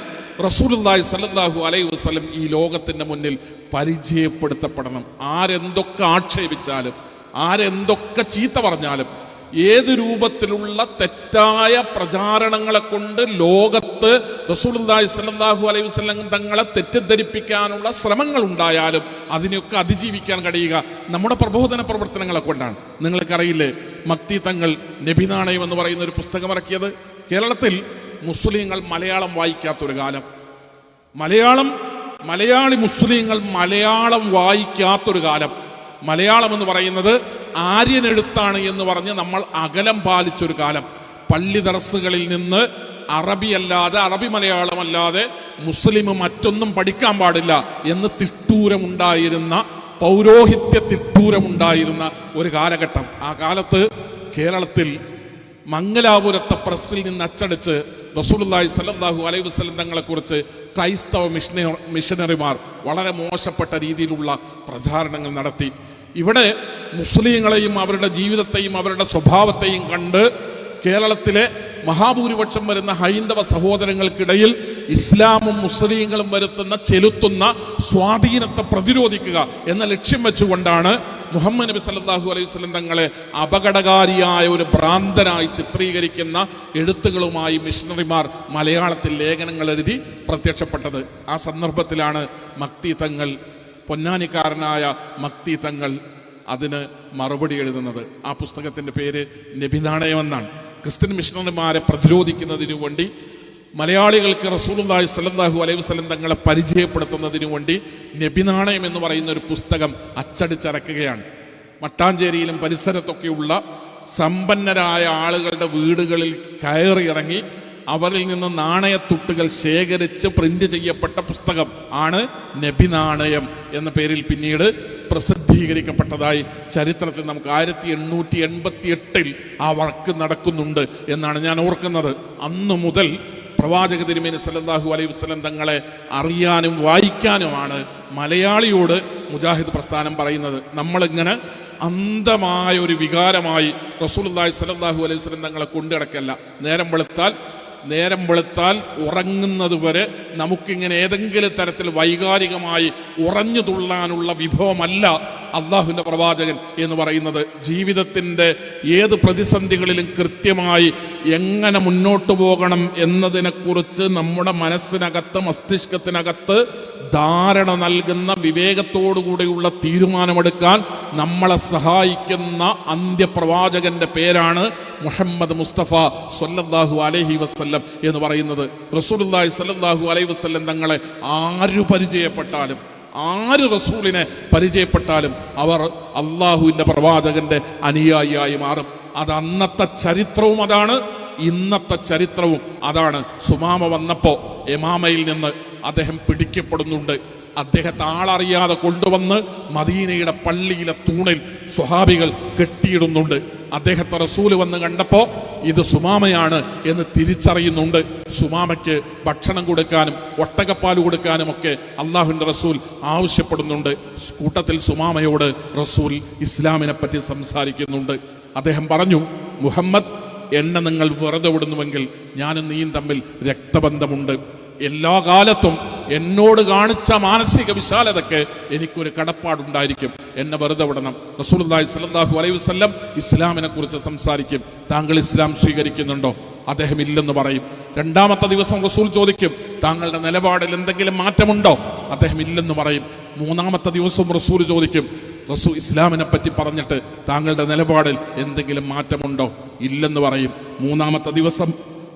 റസൂലുള്ളാഹി സ്വല്ലല്ലാഹു അലൈഹി വസല്ലം ഈ ലോകത്തിൻ്റെ മുന്നിൽ പരിചയപ്പെടുത്തപ്പെടണം. ആരെന്തൊക്കെ ആക്ഷേപിച്ചാലും, ആരെന്തൊക്കെ ചീത്ത പറഞ്ഞാലും ഏത് രൂപത്തിലുള്ള തെറ്റായ പ്രചാരണങ്ങളെ കൊണ്ട് ലോകത്ത് റസൂലുള്ളാഹി സ്വല്ലല്ലാഹു അലൈഹി വസല്ലം തങ്ങളെ തെറ്റിദ്ധരിപ്പിക്കാനുള്ള ശ്രമങ്ങൾ ഉണ്ടായാലും അതിനെയൊക്കെ അതിജീവിക്കാൻ കഴിയുക നമ്മുടെ പ്രബോധന പ്രവർത്തനങ്ങളെ കൊണ്ടാണ്. നിങ്ങൾക്കറിയില്ലേ, മക്തി തങ്ങൾ നബിനാണയം എന്ന് പറയുന്ന ഒരു പുസ്തകം ഇറക്കിയത്? കേരളത്തിൽ മുസ്ലിങ്ങൾ മലയാളം വായിക്കാത്തൊരു കാലം, മലയാളി മുസ്ലിങ്ങൾ മലയാളം വായിക്കാത്തൊരു കാലം. മലയാളം എന്ന് പറയുന്നത് ആര്യൻ എഴുത്താണ് എന്ന് പറഞ്ഞ് നമ്മൾ അകലം പാലിച്ചൊരു കാലം. പള്ളി ദർസുകളിൽ നിന്ന് അറബി മലയാളമല്ലാതെ മുസ്ലിം മറ്റൊന്നും പഠിക്കാൻ പാടില്ല എന്ന് തിട്ടൂരമുണ്ടായിരുന്ന, പൗരോഹിത്യ തിട്ടൂരമുണ്ടായിരുന്ന ഒരു കാലഘട്ടം. ആ കാലത്ത് കേരളത്തിൽ മംഗലാപുരത്തെ പ്രസ്സിൽ നിന്ന് അച്ചടിച്ച് റസൂലുള്ളാഹി സ്വല്ലല്ലാഹു അലൈഹി വസല്ലം തങ്ങളെക്കുറിച്ച് ക്രൈസ്തവ മിഷനറിമാർ വളരെ മോശപ്പെട്ട രീതിയിലുള്ള പ്രചാരണങ്ങൾ നടത്തി. ഇവിടെ മുസ്ലിങ്ങളെയും അവരുടെ ജീവിതത്തെയും അവരുടെ സ്വഭാവത്തെയും കണ്ട് കേരളത്തിലെ മഹാഭൂരിപക്ഷം വരുന്ന ഹൈന്ദവ സഹോദരങ്ങൾക്കിടയിൽ ഇസ്ലാമും മുസ്ലിങ്ങളും ചെലുത്തുന്ന സ്വാധീനത്തെ പ്രതിരോധിക്കുക എന്ന ലക്ഷ്യം വെച്ചുകൊണ്ടാണ് മുഹമ്മദ് നബി സല്ലല്ലാഹു അലൈഹി വസല്ലം തങ്ങളെ അപകടകാരിയായ ഒരു ഭ്രാന്തനായി ചിത്രീകരിക്കുന്ന എഴുത്തുകളുമായി മിഷണറിമാർ മലയാളത്തിൽ ലേഖനങ്ങൾ എഴുതി പ്രത്യക്ഷപ്പെട്ടത്. ആ സന്ദർഭത്തിലാണ് മക്തി തങ്ങൾ, പൊന്നാനിക്കാരനായ മക്തി തങ്ങൾ അതിന് മറുപടി എഴുതുന്നത്. ആ പുസ്തകത്തിൻ്റെ പേര് നബിനാണയം എന്നാണ്. ക്രിസ്ത്യൻ മിഷണറിമാരെ പ്രതിരോധിക്കുന്നതിനു വേണ്ടി, മലയാളികൾക്ക് റസൂലുള്ളാഹി സ്വല്ലല്ലാഹു അലൈഹി വസല്ലം തങ്ങളെ പരിചയപ്പെടുത്തുന്നതിനു വേണ്ടി നബിനാണയം എന്ന് പറയുന്ന ഒരു പുസ്തകം അച്ചടിച്ചിറക്കുകയാണ്. മട്ടാഞ്ചേരിയിലും പരിസരത്തൊക്കെയുള്ള സമ്പന്നരായ ആളുകളുടെ വീടുകളിൽ കയറി ഇറങ്ങി അവരിൽ നിന്ന് നാണയത്തുട്ടുകൾ ശേഖരിച്ച് പ്രിന്റ് ചെയ്യപ്പെട്ട പുസ്തകം ആണ് നബിനാണയം എന്ന പേരിൽ പിന്നീട് പ്രസിദ്ധീകരിക്കപ്പെട്ടതായി ചരിത്രത്തിൽ നമുക്ക് 1888 ആ വർക്ക് നടക്കുന്നുണ്ട് എന്നാണ് ഞാൻ ഓർക്കുന്നത്. അന്നു മുതൽ പ്രവാചക തിരുമേനി സല്ലല്ലാഹു അലൈഹി വസല്ലം തങ്ങളെ അറിയാനും വായിക്കാനുമാണ് മലയാളിയോട് മുജാഹിദ് പ്രസ്ഥാനം പറയുന്നത്. നമ്മളിങ്ങനെ അന്ധമായ ഒരു വികാരമായി റസൂലുള്ളാഹി സ്വല്ലല്ലാഹു അലൈഹി വസല്ലം തങ്ങളെ കൊണ്ടുനടക്കല്ല. നേരം വെളുത്താൽ ഉറങ്ങുന്നത് വരെ നമുക്കിങ്ങനെ ഏതെങ്കിലും തരത്തിൽ വൈകാരികമായി ഉറഞ്ഞു തുള്ളാനുള്ള വിഭവമല്ല അള്ളാഹുവിൻ്റെ പ്രവാചകൻ എന്ന് പറയുന്നത്. ജീവിതത്തിൻ്റെ ഏത് പ്രതിസന്ധികളിലും കൃത്യമായി എങ്ങനെ മുന്നോട്ട് പോകണം എന്നതിനെക്കുറിച്ച് നമ്മുടെ മനസ്സിനകത്ത്, മസ്തിഷ്കത്തിനകത്ത് ധാരണ നൽകുന്ന, വിവേകത്തോടുകൂടിയുള്ള തീരുമാനമെടുക്കാൻ നമ്മളെ സഹായിക്കുന്ന അന്ത്യപ്രവാചകന്റെ പേരാണ് മുഹമ്മദ് മുസ്തഫ സ്വല്ലല്ലാഹു അലൈഹി വസല്ലം എന്ന് പറയുന്നത്. റസൂലുള്ളാഹി സ്വല്ലല്ലാഹു അലൈഹി വസല്ലം തങ്ങളെ ആര് റസൂലിനെ പരിചയപ്പെട്ടാലും അവർ അള്ളാഹുവിൻ്റെ പ്രവാചകന്റെ അനുയായിയായി മാറും. അത് അന്നത്തെ ചരിത്രവും അതാണ്, ഇന്നത്തെ ചരിത്രവും അതാണ്. സുമാമ വന്നപ്പോൾ യമാമയിൽ നിന്ന് അദ്ദേഹം പിടിക്കപ്പെടുന്നുണ്ട്. അദ്ദേഹത്തെ ആളറിയാതെ കൊണ്ടുവന്ന് മദീനയുടെ പള്ളിയിലെ തൂണിൽ സ്വഹാബികൾ കെട്ടിയിടുന്നുണ്ട്. അദ്ദേഹത്തെ റസൂല് വന്ന് കണ്ടപ്പോൾ ഇത് സുമാമയാണ് എന്ന് തിരിച്ചറിയുന്നുണ്ട്. സുമാമയ്ക്ക് ഭക്ഷണം കൊടുക്കാനും ഒട്ടകപ്പാൽ കൊടുക്കാനും ഒക്കെ അള്ളാഹുവിൻ്റെ റസൂൽ ആവശ്യപ്പെടുന്നുണ്ട്. കൂട്ടത്തിൽ സുമാമയോട് റസൂൽ ഇസ്ലാമിനെ പറ്റി സംസാരിക്കുന്നുണ്ട്. അദ്ദേഹം പറഞ്ഞു, മുഹമ്മദ്, എന്നെ നിങ്ങൾ വെറുതെ വിടുന്നുവെങ്കിൽ ഞാനും നീയും തമ്മിൽ രക്തബന്ധമുണ്ട്. എല്ലാ കാലത്തും എന്നോട് കാണിച്ച മാനസിക വിശാലതയ്ക്ക് എനിക്കൊരു കടപ്പാടുണ്ടായിരിക്കും. എന്നെ വെറുതെ വിടണം. റസൂലുള്ളാഹി സ്വല്ലല്ലാഹു അലൈഹി വസല്ലം ഇസ്ലാമിനെ കുറിച്ച് സംസാരിക്കും. താങ്കൾ ഇസ്ലാം സ്വീകരിക്കുന്നുണ്ടോ? അദ്ദേഹം ഇല്ലെന്ന് പറയും. രണ്ടാമത്തെ ദിവസം റസൂൽ ചോദിക്കും, താങ്കളുടെ നിലപാടിൽ എന്തെങ്കിലും മാറ്റമുണ്ടോ? അദ്ദേഹം ഇല്ലെന്ന് പറയും. മൂന്നാമത്തെ ദിവസം റസൂൽ ചോദിക്കും, റസൂൽ ഇസ്ലാമിനെ പറ്റി പറഞ്ഞിട്ട് താങ്കളുടെ നിലപാടിൽ എന്തെങ്കിലും മാറ്റമുണ്ടോ? ഇല്ലെന്ന് പറയും. മൂന്നാമത്തെ ദിവസം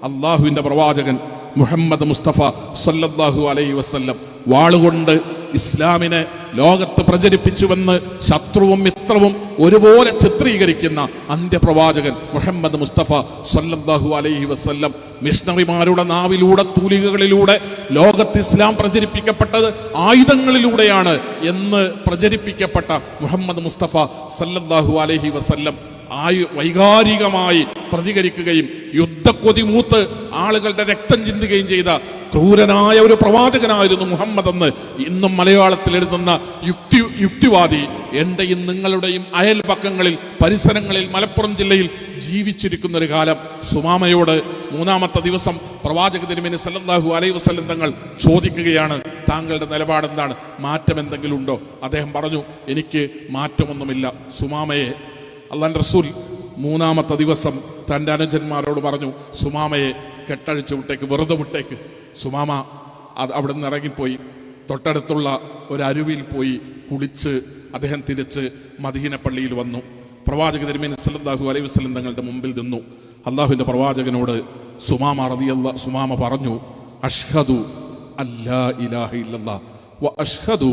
അള്ളാഹുവിൻ്റെ പ്രവാചകൻ മുഹമ്മദ് മുസ്തഫ സല്ലല്ലാഹു അലൈഹി വസല്ലം വാളുകൊണ്ട് ഇസ്ലാമിനെ ലോകത്ത് പ്രചരിപ്പിച്ചുവെന്ന് ശത്രുവും മിത്രവും ഒരുപോലെ ചിത്രീകരിക്കുന്ന അന്ത്യപ്രവാചകൻ മുഹമ്മദ് മുസ്തഫ സല്ലല്ലാഹു അലൈഹി വസല്ലം മിഷണറിമാരുടെ നാവിലൂടെ, തൂലികകളിലൂടെ ലോകത്ത് ഇസ്ലാം പ്രചരിപ്പിക്കപ്പെട്ടത് ആയുധങ്ങളിലൂടെയാണ് എന്ന് പ്രചരിപ്പിക്കപ്പെട്ട മുഹമ്മദ് മുസ്തഫ സല്ലല്ലാഹു അലൈഹി വസല്ലം വൈകാരികമായി പ്രതികരിക്കുകയും യുദ്ധക്കൊതി മൂത്ത് ആളുകളുടെ രക്തം ചിന്തുകയും ചെയ്ത ക്രൂരനായ ഒരു പ്രവാചകനായിരുന്നു മുഹമ്മദ് എന്ന് ഇന്നും മലയാളത്തിൽ എഴുതുന്ന യുക്തിവാദി എന്റെയും നിങ്ങളുടെയും അയൽപക്കങ്ങളിൽ, പരിസരങ്ങളിൽ, മലപ്പുറം ജില്ലയിൽ ജീവിച്ചിരിക്കുന്ന ഒരു കാലം. സുമാമയോട് മൂന്നാമത്തെ ദിവസം പ്രവാചക തിരുമേനി സല്ലല്ലാഹു അലൈഹി വസല്ലം തങ്ങൾ ചോദിക്കുകയാണ്, താങ്കളുടെ നിലപാടെന്താണ്? മാറ്റം എന്തെങ്കിലും ഉണ്ടോ? അദ്ദേഹം പറഞ്ഞു, എനിക്ക് മാറ്റമൊന്നുമില്ല. സുമാമയെ, അല്ലാഹുവിൻ്റെ റസൂൽ മൂന്നാമത്തെ ദിവസം തൻ്റെ അനുജന്മാരോട് പറഞ്ഞു, സുമാമയെ കെട്ടഴിച്ചു വിട്ടേക്ക്, വെറുതെ വിട്ടേക്ക്. സുമാമ അവിടെ നിന്ന് ഇറങ്ങിപ്പോയി. തൊട്ടടുത്തുള്ള ഒരു അരുവിയിൽ പോയി കുളിച്ച് അദ്ദേഹം തിരിച്ച് മദീന പള്ളിയിൽ വന്നു. പ്രവാചക തിരുമേനി സല്ലല്ലാഹു അലൈഹി വസല്ലം തങ്ങളുടെ മുമ്പിൽ നിന്നു. അള്ളാഹുവിൻ്റെ പ്രവാചകനോട് സുമാമ പറഞ്ഞു, അഷ്ഹദു അല്ലാ ഇലാഹ ഇല്ലല്ലാഹ് വ അഷ്ഹദു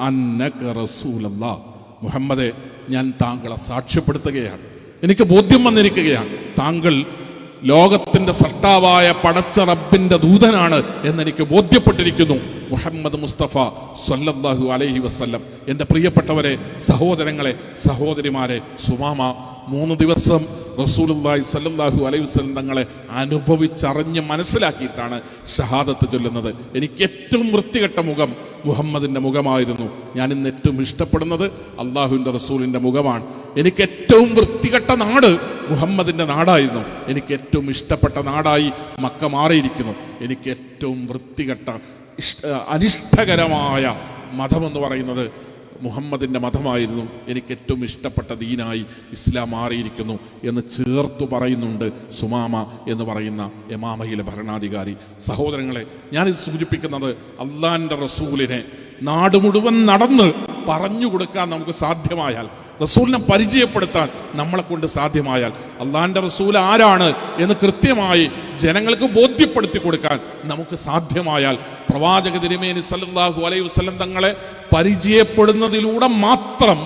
അന്നക റസൂലല്ലാഹ്. മുഹമ്മദേ, ഞാൻ താങ്കളെ സാക്ഷ്യപ്പെടുത്തുകയാണ്, എനിക്ക് ബോധ്യം വന്നിരിക്കുകയാണ്, താങ്കൾ ലോകത്തിന്റെ സട്ടാവായ പടച്ച റബ്ബിന്റെ ദൂതനാണ് എന്നെനിക്ക് ബോധ്യപ്പെട്ടിരിക്കുന്നു. മുഹമ്മദ് മുസ്തഫ സ്വല്ലല്ലാഹു അലൈഹി വസല്ലം. എൻ്റെ പ്രിയപ്പെട്ടവരെ, സഹോദരങ്ങളെ, സഹോദരിമാരെ, സുമാമ 3 ദിവസം റസൂലുള്ളാഹി സ്വല്ലല്ലാഹു അലൈഹി വസല്ലം തങ്ങളെ അനുഭവിച്ചറിഞ്ഞ് മനസ്സിലാക്കിയിട്ടാണ് ഷഹാദത്ത് ചൊല്ലുന്നത്. എനിക്ക് ഏറ്റവും വൃത്തികെട്ട മുഖം മുഹമ്മദിൻ്റെ മുഖമായിരുന്നു. ഞാൻ ഇന്ന് ഏറ്റവും ഇഷ്ടപ്പെടുന്നത് അള്ളാഹുവിൻ്റെ റസൂലിൻ്റെ മുഖമാണ്. എനിക്ക് ഏറ്റവും വൃത്തികെട്ട നാട് മുഹമ്മദിൻ്റെ നാടായിരുന്നു. എനിക്ക് ഏറ്റവും ഇഷ്ടപ്പെട്ട നാടായി മക്ക മാറിയിരിക്കുന്നു. എനിക്ക് ഏറ്റവും വൃത്തികെട്ട അനിഷ്ടകരമായ മതമെന്ന് പറയുന്നത് മുഹമ്മദിൻ്റെ മതമായിരുന്നു. എനിക്ക് ഏറ്റവും ഇഷ്ടപ്പെട്ട ദീനായി ഇസ്ലാം മാറിയിരിക്കുന്നു എന്ന് ചേർത്തു പറയുന്നുണ്ട് സുമാമ എന്ന് പറയുന്ന യമാമയിലെ ഭരണാധികാരി. സഹോദരങ്ങളെ, ഞാനിത് സൂചിപ്പിക്കുന്നത് അള്ളാഹിൻ്റെ റസൂലിനെ നാട് മുഴുവൻ നടന്ന് പറഞ്ഞു കൊടുക്കാൻ നമുക്ക് സാധ്യമായാൽ, റസൂലിനെ പരിചയപ്പെടുത്താൻ നമ്മളെ കൊണ്ട് സാധ്യമായാൽ, അള്ളാഹിൻ്റെ റസൂൽ ആരാണ് എന്ന് കൃത്യമായി ജനങ്ങൾക്ക് ബോധ്യപ്പെടുത്തി കൊടുക്കാൻ നമുക്ക് സാധ്യമായാൽ, പ്രവാചക തിരുമേനി സല്ലല്ലാഹു അലൈഹി വസല്ലം തങ്ങളെ പരിചയപ്പെടുന്നതിലൂടെ മാത്രം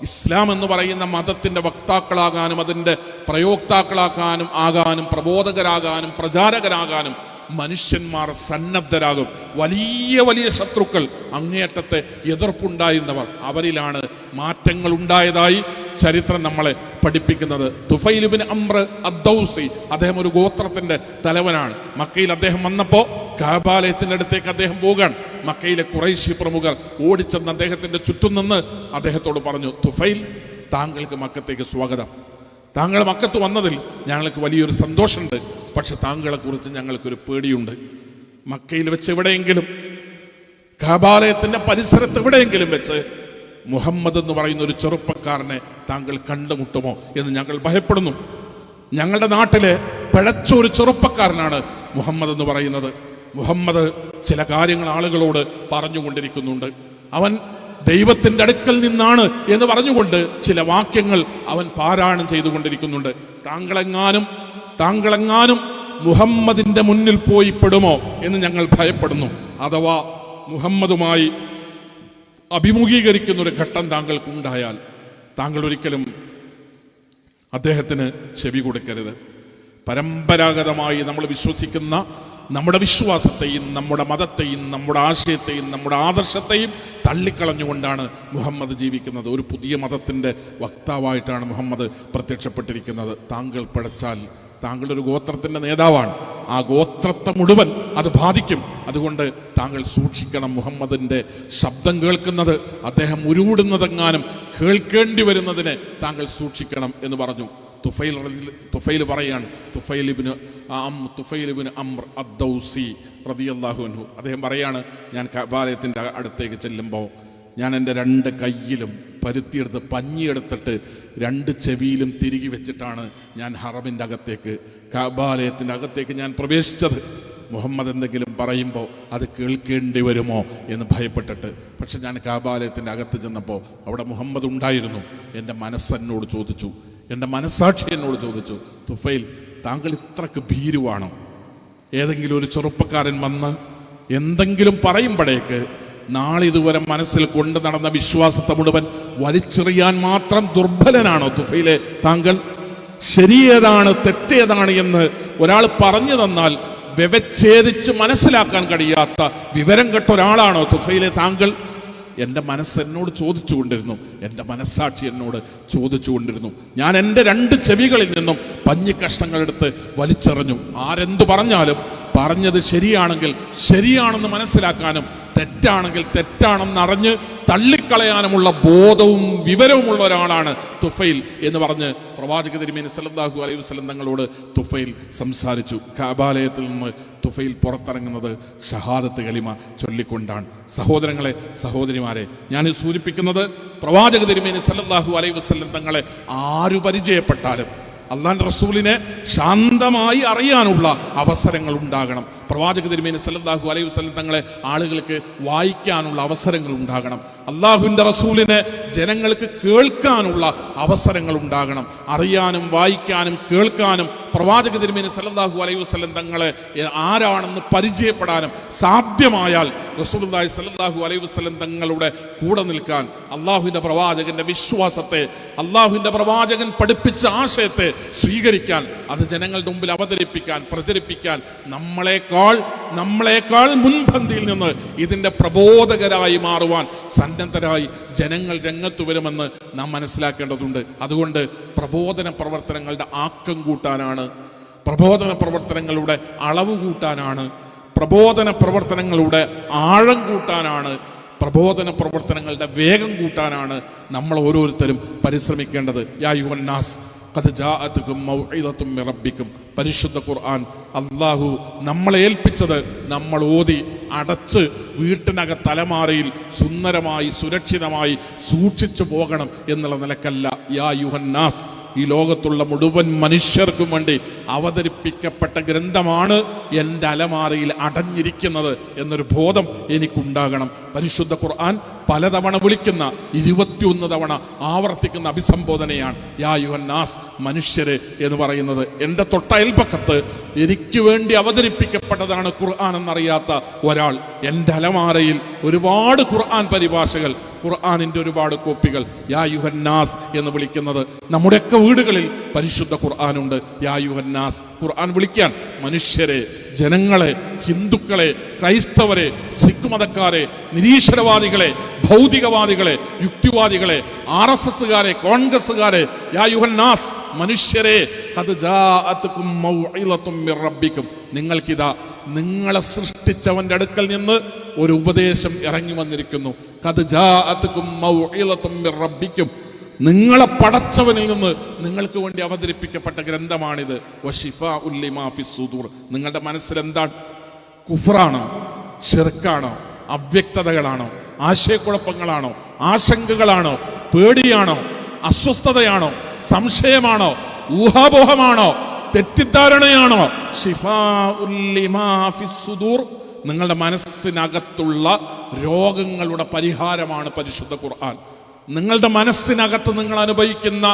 ഇസ്ലാം എന്ന് പറയുന്ന മതത്തിൻ്റെ വക്താക്കളാകാനും അതിൻ്റെ പ്രയോക്താക്കളാക്കാനും ആകാനും പ്രബോധകരാകാനും പ്രചാരകരാകാനും മനുഷ്യന്മാർ സന്നദ്ധരാകും. വലിയ വലിയ ശത്രുക്കൾ, അങ്ങേയറ്റത്തെ എതിർപ്പുണ്ടായിരുന്നവർ, അവരിലാണ് മാറ്റങ്ങൾ ഉണ്ടായതായി ചരിത്രം നമ്മളെ പഠിപ്പിക്കുന്നത്. തുഫൈൽ ഇബ്നു അംർ അദ്ദൗസി, അദ്ദേഹം ഒരു ഗോത്രത്തിന്റെ തലവനാണ്. മക്കയിൽ അദ്ദേഹം വന്നപ്പോൾ കഅബാലയത്തിന്റെ അടുത്തേക്ക് അദ്ദേഹം പോകാൻ മക്കയിലെ ഖുറൈശി പ്രമുഖർ ഓടിച്ചെന്ന് അദ്ദേഹത്തിന്റെ ചുറ്റും നിന്ന് അദ്ദേഹത്തോട് പറഞ്ഞു, തുഫൈൽ, താങ്കൾക്ക് മക്കത്തേക്ക് സ്വാഗതം. താങ്കൾ മക്കത്ത് വന്നതിൽ ഞങ്ങൾക്ക് വലിയൊരു സന്തോഷമുണ്ട്. പക്ഷെ താങ്കളെക്കുറിച്ച് ഞങ്ങൾക്കൊരു പേടിയുണ്ട്. മക്കയിൽ വെച്ച് എവിടെയെങ്കിലും, കഅബാലയത്തിന്റെ പരിസരത്ത് എവിടെയെങ്കിലും വെച്ച് മുഹമ്മദ് എന്ന് പറയുന്ന ഒരു ചെറുപ്പക്കാരനെ താങ്കൾ കണ്ടുമുട്ടുമോ എന്ന് ഞങ്ങൾ ഭയപ്പെടുന്നു. ഞങ്ങളുടെ നാട്ടിലെ പിഴച്ചൊരു ചെറുപ്പക്കാരനാണ് മുഹമ്മദ് എന്ന് പറയുന്നത്. മുഹമ്മദ് ചില കാര്യങ്ങൾ ആളുകളോട് പറഞ്ഞുകൊണ്ടിരിക്കുന്നുണ്ട്. അവൻ ദൈവത്തിന്റെ അടുക്കൽ നിന്നാണ് എന്ന് പറഞ്ഞുകൊണ്ട് ചില വാക്യങ്ങൾ അവൻ പാരായണം ചെയ്തുകൊണ്ടിരിക്കുന്നുണ്ട്. താങ്കളെങ്ങാനും മുഹമ്മദിന്റെ മുന്നിൽ പോയി പെടുമോ എന്ന് ഞങ്ങൾ ഭയപ്പെടുന്നു. അഥവാ മുഹമ്മദുമായി അഭിമുഖീകരിക്കുന്ന ഒരു ഘട്ടം താങ്കൾക്കുണ്ടായാൽ താങ്കൾ ഒരിക്കലും അദ്ദേഹത്തിന് ചെവി കൊടുക്കരുത്. പരമ്പരാഗതമായി നമ്മൾ വിശ്വസിക്കുന്ന നമ്മുടെ വിശ്വാസത്തെയും നമ്മുടെ മതത്തെയും നമ്മുടെ ആശയത്തെയും നമ്മുടെ ആദർശത്തെയും തള്ളിക്കളഞ്ഞുകൊണ്ടാണ് മുഹമ്മദ് ജീവിക്കുന്നത്. ഒരു പുതിയ മതത്തിൻ്റെ വക്താവായിട്ടാണ് മുഹമ്മദ് പ്രത്യക്ഷപ്പെട്ടിരിക്കുന്നത്. താങ്കൾ പിഴച്ചാൽ താങ്കളൊരു ഗോത്രത്തിൻ്റെ നേതാവാണ്. ആ ഗോത്രത്തെ മുഴുവൻ അത് ബാധിക്കും. അതുകൊണ്ട് താങ്കൾ സൂക്ഷിക്കണം. മുഹമ്മദിൻ്റെ ശബ്ദം കേൾക്കുന്നത്, അദ്ദേഹം കേൾക്കേണ്ടി വരുന്നതിനെ താങ്കൾ സൂക്ഷിക്കണം എന്ന് പറഞ്ഞു. തുഫൈൽ പറയാണ്, തുഫൈൽ ഇബ്നു അംർ അദ്ദൗസി റളിയല്ലാഹു അൻഹു, അദ്ദേഹം പറയാണ്, ഞാൻ കഅബാലയത്തിൻ്റെ അടുത്തേക്ക് ചെല്ലുമ്പോൾ ഞാൻ എൻ്റെ 2 കൈയിലും പരുത്തിയെടുത്ത് പഞ്ഞിയെടുത്തിട്ട് 2 ചെവിയിലും തിരികെ വെച്ചിട്ടാണ് ഞാൻ ഹറമിൻ്റെ അകത്തേക്ക്, കഅബാലയത്തിൻ്റെ അകത്തേക്ക് ഞാൻ പ്രവേശിച്ചത്. മുഹമ്മദ് എന്തെങ്കിലും പറയുമ്പോൾ അത് കേൾക്കേണ്ടി വരുമോ എന്ന് ഭയപ്പെട്ടിട്ട്. പക്ഷെ ഞാൻ കഅബാലയത്തിൻ്റെ അകത്ത് ചെന്നപ്പോൾ അവിടെ മുഹമ്മദ് ഉണ്ടായിരുന്നു. എൻ്റെ മനസ്സെന്നോട് ചോദിച്ചു, എൻ്റെ മനസ്സാക്ഷി എന്നോട് ചോദിച്ചു, തുഫൈൽ, താങ്കൾ ഇത്രക്ക് ഭീരുവാണോ? ഏതെങ്കിലും ഒരു ചെറുപ്പക്കാരൻ വന്ന് എന്തെങ്കിലും പറയുമ്പോഴേക്ക് നാളിതുവരെ മനസ്സിൽ കൊണ്ടു നടന്ന വിശ്വാസത്തെ മുഴുവൻ വലിച്ചെറിയാൻ മാത്രം ദുർബലനാണോ തുഫൈലെ താങ്കൾ? ശരിയേതാണ് തെറ്റേതാണ് എന്ന് ഒരാൾ പറഞ്ഞു തന്നാൽ വ്യവച്ഛേദിച്ച് മനസ്സിലാക്കാൻ കഴിയാത്ത വിവരം കെട്ട ഒരാളാണോ തുഫൈലെ താങ്കൾ? എൻ്റെ മനസ്സെന്നോട് ചോദിച്ചുകൊണ്ടിരുന്നു, എൻ്റെ മനസ്സാക്ഷി എന്നോട് ചോദിച്ചുകൊണ്ടിരുന്നു. ഞാൻ എൻ്റെ 2 ചെവികളിൽ നിന്നും പഞ്ഞിക്കഷ്ണങ്ങളെടുത്ത് വലിച്ചെറിഞ്ഞു. ആരെന്തു പറഞ്ഞാലും പറഞ്ഞത് ശരിയാണെങ്കിൽ ശരിയാണെന്ന് മനസ്സിലാക്കാനും തെറ്റാണെങ്കിൽ തെറ്റാണെന്നറിഞ്ഞ് തള്ളിക്കളയാനുമുള്ള ബോധവും വിവരവുമുള്ള ഒരാളാണ് തുഫൈൽ എന്ന് പറഞ്ഞ് പ്രവാചക തിരുമേനി സല്ലല്ലാഹു അലൈഹി വസല്ലം തങ്ങളോട് തുഫൈൽ സംസാരിച്ചു. കഅബാലയത്തിൽ നിന്ന് തുഫൈൽ പുറത്തിറങ്ങുന്നത് ഷഹാദത്ത് കലിമ ചൊല്ലിക്കൊണ്ടാണ്. സഹോദരങ്ങളെ, സഹോദരിമാരെ, ഞാൻ സൂചിപ്പിക്കുന്നത് പ്രവാചക തിരുമേനി സല്ലല്ലാഹു അലൈഹി വസല്ലം തങ്ങളെ ആരു പരിചയപ്പെട്ടാലും അള്ളാഹുവിന്റെ റസൂലിനെ ശാന്തമായി അറിയാനുള്ള അവസരങ്ങൾ ഉണ്ടാകണം. പ്രവാചക തിരുമേനി സല്ലല്ലാഹു അലൈഹി വസല്ലം തങ്ങളെ ആളുകൾക്ക് വായിക്കാനുള്ള അവസരങ്ങൾ ഉണ്ടാകണം. അള്ളാഹുവിന്റെ റസൂലിനെ ജനങ്ങൾക്ക് കേൾക്കാനുള്ള അവസരങ്ങൾ ഉണ്ടാകണം. അറിയാനും വായിക്കാനും കേൾക്കാനും പ്രവാചക തിരുമേനി സല്ലല്ലാഹു അലൈഹി വസല്ലം തങ്ങളെ ആരാണെന്ന് പരിചയപ്പെടാനും സാധ്യമായാൽ റസൂലുള്ളാഹി സല്ലല്ലാഹു അലൈഹി വസല്ലം തങ്ങളുടെ കൂടെ നിൽക്കാൻ, അള്ളാഹുവിന്റെ പ്രവാചകന്റെ വിശ്വാസത്തെ, അള്ളാഹുവിന്റെ പ്രവാചകൻ പഠിപ്പിച്ച ആശയത്തെ സ്വീകരിക്കാൻ, അത് ജനങ്ങളുടെ മുമ്പിൽ അവതരിപ്പിക്കാൻ, പ്രചരിപ്പിക്കാൻ നമ്മളെക്കാൾ മുൻപന്തിയിൽ നിന്ന് ഇതിന്റെ പ്രബോധകരായി മാറുവാൻ സന്നദ്ധരായി ജനങ്ങൾ രംഗത്ത് വരുമെന്ന് നാം മനസ്സിലാക്കേണ്ടതുണ്ട്. അതുകൊണ്ട് പ്രബോധന പ്രവർത്തനങ്ങളുടെ ആക്കം കൂട്ടാനാണ്, പ്രബോധന പ്രവർത്തനങ്ങളുടെ അളവ് കൂട്ടാനാണ്, പ്രബോധന പ്രവർത്തനങ്ങളുടെ ആഴം കൂട്ടാനാണ്, പ്രബോധന പ്രവർത്തനങ്ങളുടെ വേഗം കൂട്ടാനാണ് നമ്മൾ ഓരോരുത്തരും പരിശ്രമിക്കേണ്ടത്. യാ അയ്യുഹന്നാസ് ഖദ് ജാഅതുകും മൗഇദത്തും മിർ റബ്ബിക്കും. പരിശുദ്ധ ഖുർആൻ അല്ലാഹു നമ്മളെ ഏൽപ്പിച്ചത് നമ്മൾ ഓതി അടച്ച് വീട്ടിനകത്ത് തലമാറയിൽ സുന്ദരമായി സുരക്ഷിതമായി സൂക്ഷിച്ചു പോകണം എന്നുള്ള നിലക്കല്ല. യാ അയ്യുഹന്നാസ്, ഈ ലോകത്തുള്ള മുഴുവൻ മനുഷ്യർക്കും വേണ്ടി അവതരിപ്പിക്കപ്പെട്ട ഗ്രന്ഥമാണ് എൻ്റെ അലമാരയിൽ അടഞ്ഞിരിക്കുന്നത് എന്നൊരു ബോധം എനിക്കുണ്ടാകണം. പരിശുദ്ധ ഖുർആൻ പലതവണ വിളിക്കുന്ന, 21 തവണ ആവർത്തിക്കുന്ന അഭിസംബോധനയാണ് യാ അയ്യുഹന്നാസ്, മനുഷ്യരെ എന്ന് പറയുന്നത്. എൻ്റെ തൊട്ടയൽപക്കത്ത് എനിക്ക് വേണ്ടി അവതരിപ്പിക്കപ്പെട്ടതാണ് ഖുർആൻ എന്നറിയാത്ത ഒരാൾ, എൻ്റെ അലമാരയിൽ ഒരുപാട് ഖുർആൻ പരിഭാഷകൾ, ഖുർആനിന്റെ ഒരുപാട് കോപ്പികൾ, യാ അയ്യുഹന്നാസ് എന്ന് വിളിക്കുന്നത്. നമ്മുടെയൊക്കെ വീടുകളിൽ പരിശുദ്ധ ഖുർആനുണ്ട്. യാ അയ്യുഹന്നാസ്, ഖുർആൻ വിളിക്കാൻ മനുഷ്യരെ, ജനങ്ങളെ, ഹിന്ദുക്കളെ, ക്രൈസ്തവരെ, സിഖ് മതക്കാരെ, നിരീശ്വരവാദികളെ, ഭൗതികവാദികളെ, യുക്തിവാദികളെ, RSSകാരെ, കോൺഗ്രസ്സുകാരെ, യാ അയ്യുഹന്നാസ്, മനുഷ്യരെ, ഖദ് ജാഅതുകും മൗഇദത്തും മിർ റബ്ബിക്കും. നിങ്ങൾക്കിതാ നിങ്ങളെ സൃഷ്ടിച്ചവന്റെ അടുക്കൽ നിന്ന് ഒരു ഉപദേശം ഇറങ്ങി വന്നിരിക്കുന്നു. ഖദ് ജാഅതുകും മൗഇദത്തും മിർ റബ്ബിക്കും. നിങ്ങളെ പടച്ചവനിൽ നിന്ന് നിങ്ങൾക്ക് വേണ്ടി അവതരിപ്പിക്കപ്പെട്ട ഗ്രന്ഥമാണിത്. വശിഫാഉൽ ലിമാ ഫിസ് സുദൂർ. നിങ്ങളുടെ മനസ്സിൽ എന്താണ്? കുഫ്റാണോ, ശിർക്കാണോ, അവ്യക്തതകളാണോ, ആശയക്കുഴപ്പങ്ങളാണോ, ആശങ്കകളാണോ, പേടിയാണോ, അസ്വസ്ഥതയാണോ, സംശയമാണോ, ഊഹാപോഹമാണോ, തെറ്റിദ്ധാരണയാണോ? ശിഫാഉൽ ലിമാ ഫിസ് സുദൂർ. നിങ്ങളുടെ മനസ്സിനകത്തുള്ള രോഗങ്ങളുടെ പരിഹാരമാണ് പരിശുദ്ധ ഖുർആൻ. നിങ്ങളുടെ മനസ്സിനകത്ത് നിങ്ങൾ അനുഭവിക്കുന്ന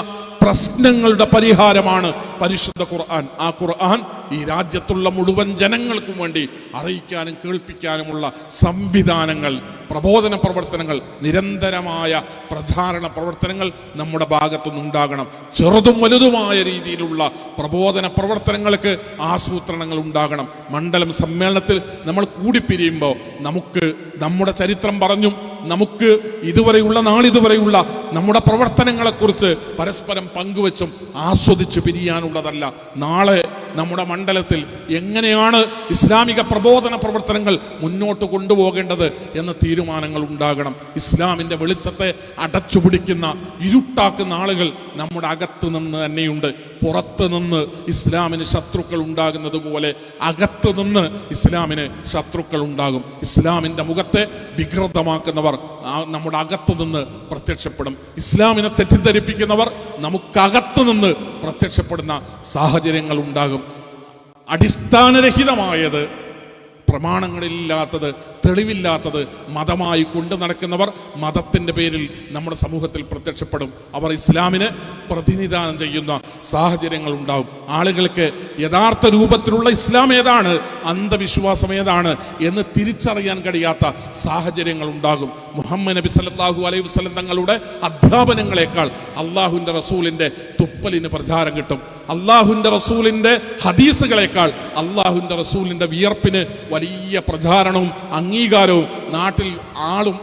പ്രശ്നങ്ങളുടെ പരിഹാരമാണ് പരിശുദ്ധ ഖുർആൻ. ആ ഖുർആൻ ഈ രാജ്യത്തുള്ള മുഴുവൻ ജനങ്ങൾക്കും വേണ്ടി അറിയിക്കാനും കേൾപ്പിക്കാനുമുള്ള സംവിധാനങ്ങൾ, പ്രബോധന പ്രവർത്തനങ്ങൾ, നിരന്തരമായ പ്രചാരണ പ്രവർത്തനങ്ങൾ നമ്മുടെ ഭാഗത്തുനിന്നുണ്ടാകണം. ചെറുതും വലുതുമായ രീതിയിലുള്ള പ്രബോധന പ്രവർത്തനങ്ങൾക്ക് ആസൂത്രണങ്ങൾ ഉണ്ടാകണം. മണ്ഡലം സമ്മേളനത്തിൽ നമ്മൾ കൂടിപ്പിരിയുമ്പോൾ നമുക്ക് നമ്മുടെ ചരിത്രം പറഞ്ഞും നമുക്ക് ഇതുവരെയുള്ള നാളിതുവരെയുള്ള നമ്മുടെ പ്രവർത്തനങ്ങളെക്കുറിച്ച് പരസ്പരം പങ്കുവെച്ചും ആസ്വദിച്ച് പിരിയാനുള്ളതല്ല. നാളെ നമ്മുടെ മണ്ഡലത്തിൽ എങ്ങനെയാണ് ഇസ്ലാമിക പ്രബോധന പ്രവർത്തനങ്ങൾ മുന്നോട്ട് കൊണ്ടുപോകേണ്ടത് എന്ന തീരുമാനങ്ങൾ ഉണ്ടാകണം. ഇസ്ലാമിന്റെ വെളിച്ചത്തെ അടച്ചുപിടിക്കുന്ന, ഇരുട്ടാക്കുന്ന ആളുകൾ നമ്മുടെ അകത്ത് നിന്ന് തന്നെയുണ്ട്. പുറത്ത് നിന്ന് ഇസ്ലാമിന് ശത്രുക്കൾ ഉണ്ടാകുന്നത് പോലെ അകത്ത് നിന്ന് ഇസ്ലാമിന് ശത്രുക്കൾ ഉണ്ടാകും. ഇസ്ലാമിന്റെ മുഖത്തെ വികൃതമാക്കുന്നവർ നമ്മുടെ അകത്ത് നിന്ന് പ്രത്യക്ഷപ്പെടും. ഇസ്ലാമിനെ തെറ്റിദ്ധരിപ്പിക്കുന്നവർ നമുക്കകത്ത് നിന്ന് പ്രത്യക്ഷപ്പെടുന്ന സാഹചര്യങ്ങൾ ഉണ്ടാകും. അടിസ്ഥാനരഹിതമായത്, പ്രമാണങ്ങളില്ലാത്തത്, തെളിവില്ലാത്തത് മതമായി കൊണ്ടു നടക്കുന്നവർ മതത്തിന്റെ പേരിൽ നമ്മുടെ സമൂഹത്തിൽ പ്രത്യക്ഷപ്പെടും. അവർ ഇസ്ലാമിനെ പ്രതിനിധാനം ചെയ്യുന്ന സാഹചര്യങ്ങൾ ഉണ്ടാവും. ആളുകൾക്ക് യഥാർത്ഥ രൂപത്തിലുള്ള ഇസ്ലാം ഏതാണ്, അന്ധവിശ്വാസം ഏതാണ് എന്ന് തിരിച്ചറിയാൻ കഴിയാത്ത സാഹചര്യങ്ങൾ ഉണ്ടാകും. മുഹമ്മദ് നബി സല്ലല്ലാഹു അലൈഹി വസല്ലം തങ്ങളുടെ അധ്യാപനങ്ങളെക്കാൾ അള്ളാഹുവിന്റെ റസൂലിന്റെ തുപ്പലിന് പ്രചാരം കിട്ടും. അള്ളാഹുവിന്റെ റസൂലിന്റെ ഹദീസുകളെക്കാൾ അള്ളാഹുവിന്റെ റസൂലിന്റെ വിയർപ്പിന് വലിയ പ്രചാരണവും അംഗീകാരവും നാട്ടിൽ ആളും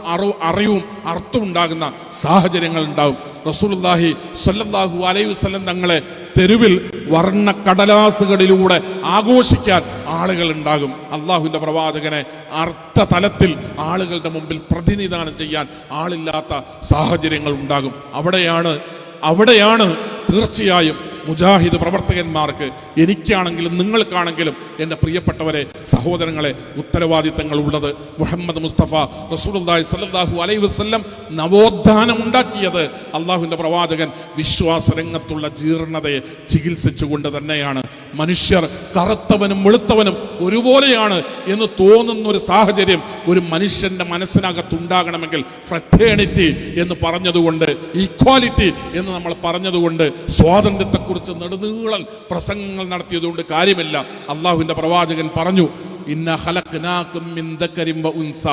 അറിവും അർത്ഥം ഉണ്ടാകുന്ന സാഹചര്യങ്ങൾ ഉണ്ടാവും. റസൂലുള്ളാഹി സ്വല്ലല്ലാഹു അലൈഹി വസല്ലം തങ്ങളെ തെരുവിൽ വർണ്ണ കടലാസുകളിലൂടെ ആഘോഷിക്കാൻ ആളുകൾ ഉണ്ടാകും. അള്ളാഹുവിന്റെ പ്രവാചകനെ അർത്ഥതലത്തിൽ ആളുകളുടെ മുമ്പിൽ പ്രതിനിധാനം ചെയ്യാൻ ആളില്ലാത്ത സാഹചര്യങ്ങൾ ഉണ്ടാകും. അവിടെയാണ് തീർച്ചയായും മുജാഹിദ് പ്രവർത്തകന്മാർക്ക്, എനിക്കാണെങ്കിലും നിങ്ങൾക്കാണെങ്കിലും എൻ്റെ പ്രിയപ്പെട്ടവരെ, സഹോദരങ്ങളെ, ഉത്തരവാദിത്തങ്ങൾ ഉള്ളത്. മുഹമ്മദ് മുസ്തഫ റസൂലുള്ളാഹി സ്വല്ലല്ലാഹു അലൈഹി വസല്ലം നവോത്ഥാനം ഉണ്ടാക്കിയത് അള്ളാഹുവിൻ്റെ പ്രവാചകൻ വിശ്വാസരംഗത്തുള്ള ജീർണതയെ ചികിത്സിച്ചുകൊണ്ട് തന്നെയാണ്. മനുഷ്യർ കറുത്തവനും വെളുത്തവനും ഒരുപോലെയാണ് എന്ന് തോന്നുന്ന ഒരു സാഹചര്യം ഒരു മനുഷ്യന്റെ മനസ്സിനകത്തുണ്ടാകണമെങ്കിൽ ഫ്രറ്റേണിറ്റി എന്ന് പറഞ്ഞതുകൊണ്ട്, ഈക്വാലിറ്റി എന്ന് നമ്മൾ പറഞ്ഞതുകൊണ്ട്, സ്വാതന്ത്ര്യത്തെക്കുറിച്ച് നെടുനീളൻ പ്രസംഗങ്ങൾ നടത്തിയതുകൊണ്ട് കാര്യമില്ല. അള്ളാഹുവിന്റെ പ്രവാചകൻ പറഞ്ഞു, ഇന്ന ഖലഖ്നാകും മിൻ ദക്കരിൻ വ ഉൻസ,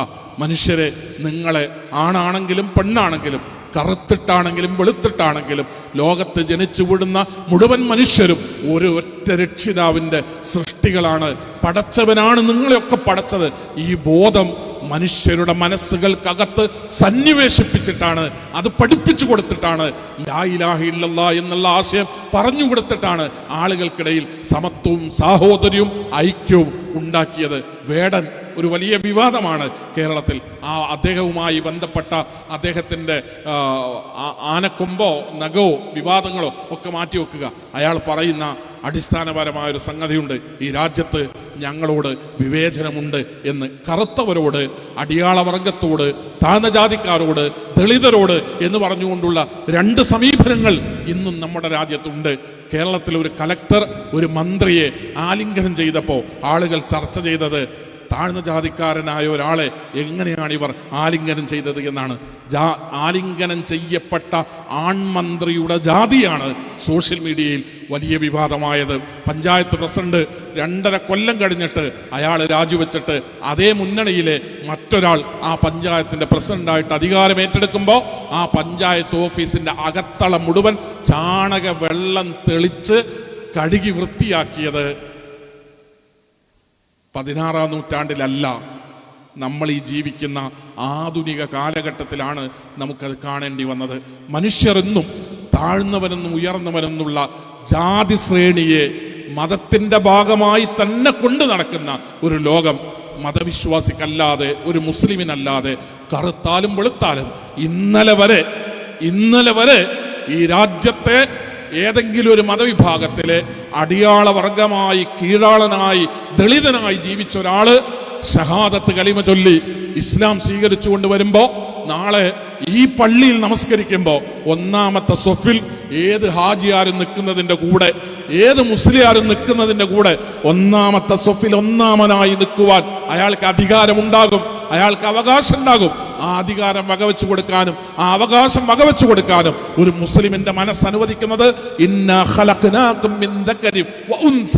മനുഷ്യരെ, നിങ്ങളെ ആണാണെങ്കിലും പെണ്ണാണെങ്കിലും കറുത്തിട്ടാണെങ്കിലും വെളുത്തിട്ടാണെങ്കിലും ലോകത്ത് ജനിച്ചു വീഴുന്ന മുഴുവൻ മനുഷ്യരും ഒരു ഒറ്റ രക്ഷിതാവിൻ്റെ സൃഷ്ടികളാണ്. പടച്ചവനാണ് നിങ്ങളെയൊക്കെ പടച്ചത്. ഈ ബോധം മനുഷ്യരുടെ മനസ്സുകൾക്കകത്ത് സന്നിവേശിപ്പിച്ചിട്ടാണ്, അത് പഠിപ്പിച്ചു കൊടുത്തിട്ടാണ്, ലാ ഇലാഹ ഇല്ലല്ലാഹ് എന്നുള്ള ആശയം പറഞ്ഞു കൊടുത്തിട്ടാണ് ആളുകൾക്കിടയിൽ സമത്വവും സാഹോദര്യവും ഐക്യവും ഉണ്ടാക്കിയത്. വേടൻ ഒരു വലിയ വിവാദമാണ് കേരളത്തിൽ. അദ്ദേഹവുമായി ബന്ധപ്പെട്ട അദ്ദേഹത്തിൻ്റെ ആനക്കൊമ്പോ നഖോ വിവാദങ്ങളോ ഒക്കെ മാറ്റിവെക്കുക. അയാൾ പറയുന്ന അടിസ്ഥാനപരമായൊരു സംഗതിയുണ്ട്, ഈ രാജ്യത്ത് ഞങ്ങളോട് വിവേചനമുണ്ട് എന്ന്. കറുത്തവരോട്, അടിയാളവർഗത്തോട്, താഴ്ന്ന ജാതിക്കാരോട്, ദളിതരോട് എന്ന് പറഞ്ഞുകൊണ്ടുള്ള രണ്ട് സമീപനങ്ങൾ ഇന്നും നമ്മുടെ രാജ്യത്തുണ്ട്. കേരളത്തിൽ ഒരു കലക്ടർ ഒരു മന്ത്രിയെ ആലിംഗനം ചെയ്തപ്പോൾ ആളുകൾ ചർച്ച ചെയ്തത് താഴ്ന്ന ജാതിക്കാരനായ ഒരാളെ എങ്ങനെയാണ് ഇവർ ആലിംഗനം ചെയ്തത് എന്നാണ്. ആലിംഗനം ചെയ്യപ്പെട്ട ആൺമന്ത്രിയുടെ ജാതിയാണ് സോഷ്യൽ മീഡിയയിൽ വലിയ വിവാദമായത്. പഞ്ചായത്ത് പ്രസിഡന്റ് 2.5 കൊല്ലം കഴിഞ്ഞിട്ട് അയാൾ രാജിവെച്ചിട്ട് അതേ മുന്നണിയിലെ മറ്റൊരാൾ ആ പഞ്ചായത്തിന്റെ പ്രസിഡന്റായിട്ട് അധികാരം ഏറ്റെടുക്കുമ്പോൾ ആ പഞ്ചായത്ത് ഓഫീസിന്റെ അകത്തളം മുഴുവൻ ചാണക വെള്ളം തെളിച്ച് കഴുകി വൃത്തിയാക്കിയത് 16-ാം നൂറ്റാണ്ടിലല്ല, നമ്മൾ ഈ ജീവിക്കുന്ന ആധുനിക കാലഘട്ടത്തിലാണ് നമുക്കത് കാണേണ്ടി വന്നത്. മനുഷ്യരെന്നും താഴ്ന്നവനെന്നും ഉയർന്നവനെന്നുള്ള ജാതി ശ്രേണിയെ മതത്തിന്റെ ഭാഗമായി തന്നെ കൊണ്ടു നടക്കുന്ന ഒരു ലോകം മതവിശ്വാസിക്കല്ലാതെ, ഒരു മുസ്ലിമിനല്ലാതെ, കറുത്താലും വെളുത്താലും ഇന്നലെ വരെ ഈ രാജ്യത്തെ ഏതെങ്കിലും ഒരു മതവിഭാഗത്തിലെ അടിയാള വർഗമായി, കീഴാളനായി, ദളിതനായി ജീവിച്ച ഒരാള് ഷഹാദത്ത് കലിമ ചൊല്ലി ഇസ്ലാം സ്വീകരിച്ചു കൊണ്ടുവരുമ്പോ, നാളെ ഈ പള്ളിയിൽ നമസ്കരിക്കുമ്പോൾ ഒന്നാമത്തെ സൊഫിൽ ഏത് ഹാജിയാരും നിൽക്കുന്നതിന്റെ കൂടെ, ഏത് മുസ്ലിയാരും നിൽക്കുന്നതിന്റെ കൂടെ ഒന്നാമത്തെ സൊഫിൽ ഒന്നാമനായി നിൽക്കുവാൻ അയാൾക്ക് അധികാരമുണ്ടാകും, അയാൾക്ക് അവകാശം ഉണ്ടാകും. ആ അധികാരം വകവെച്ചു കൊടുക്കാനും ആ അവകാശം വകവെച്ചു കൊടുക്കാനും ഒരു മുസ്ലിമിന്റെ മനസ്സ് അനുവദിക്കുന്നത് ഇന്നാ ഖലഖ്നാകും മിൻ ദക്കരിൻ വ ഉൻസ,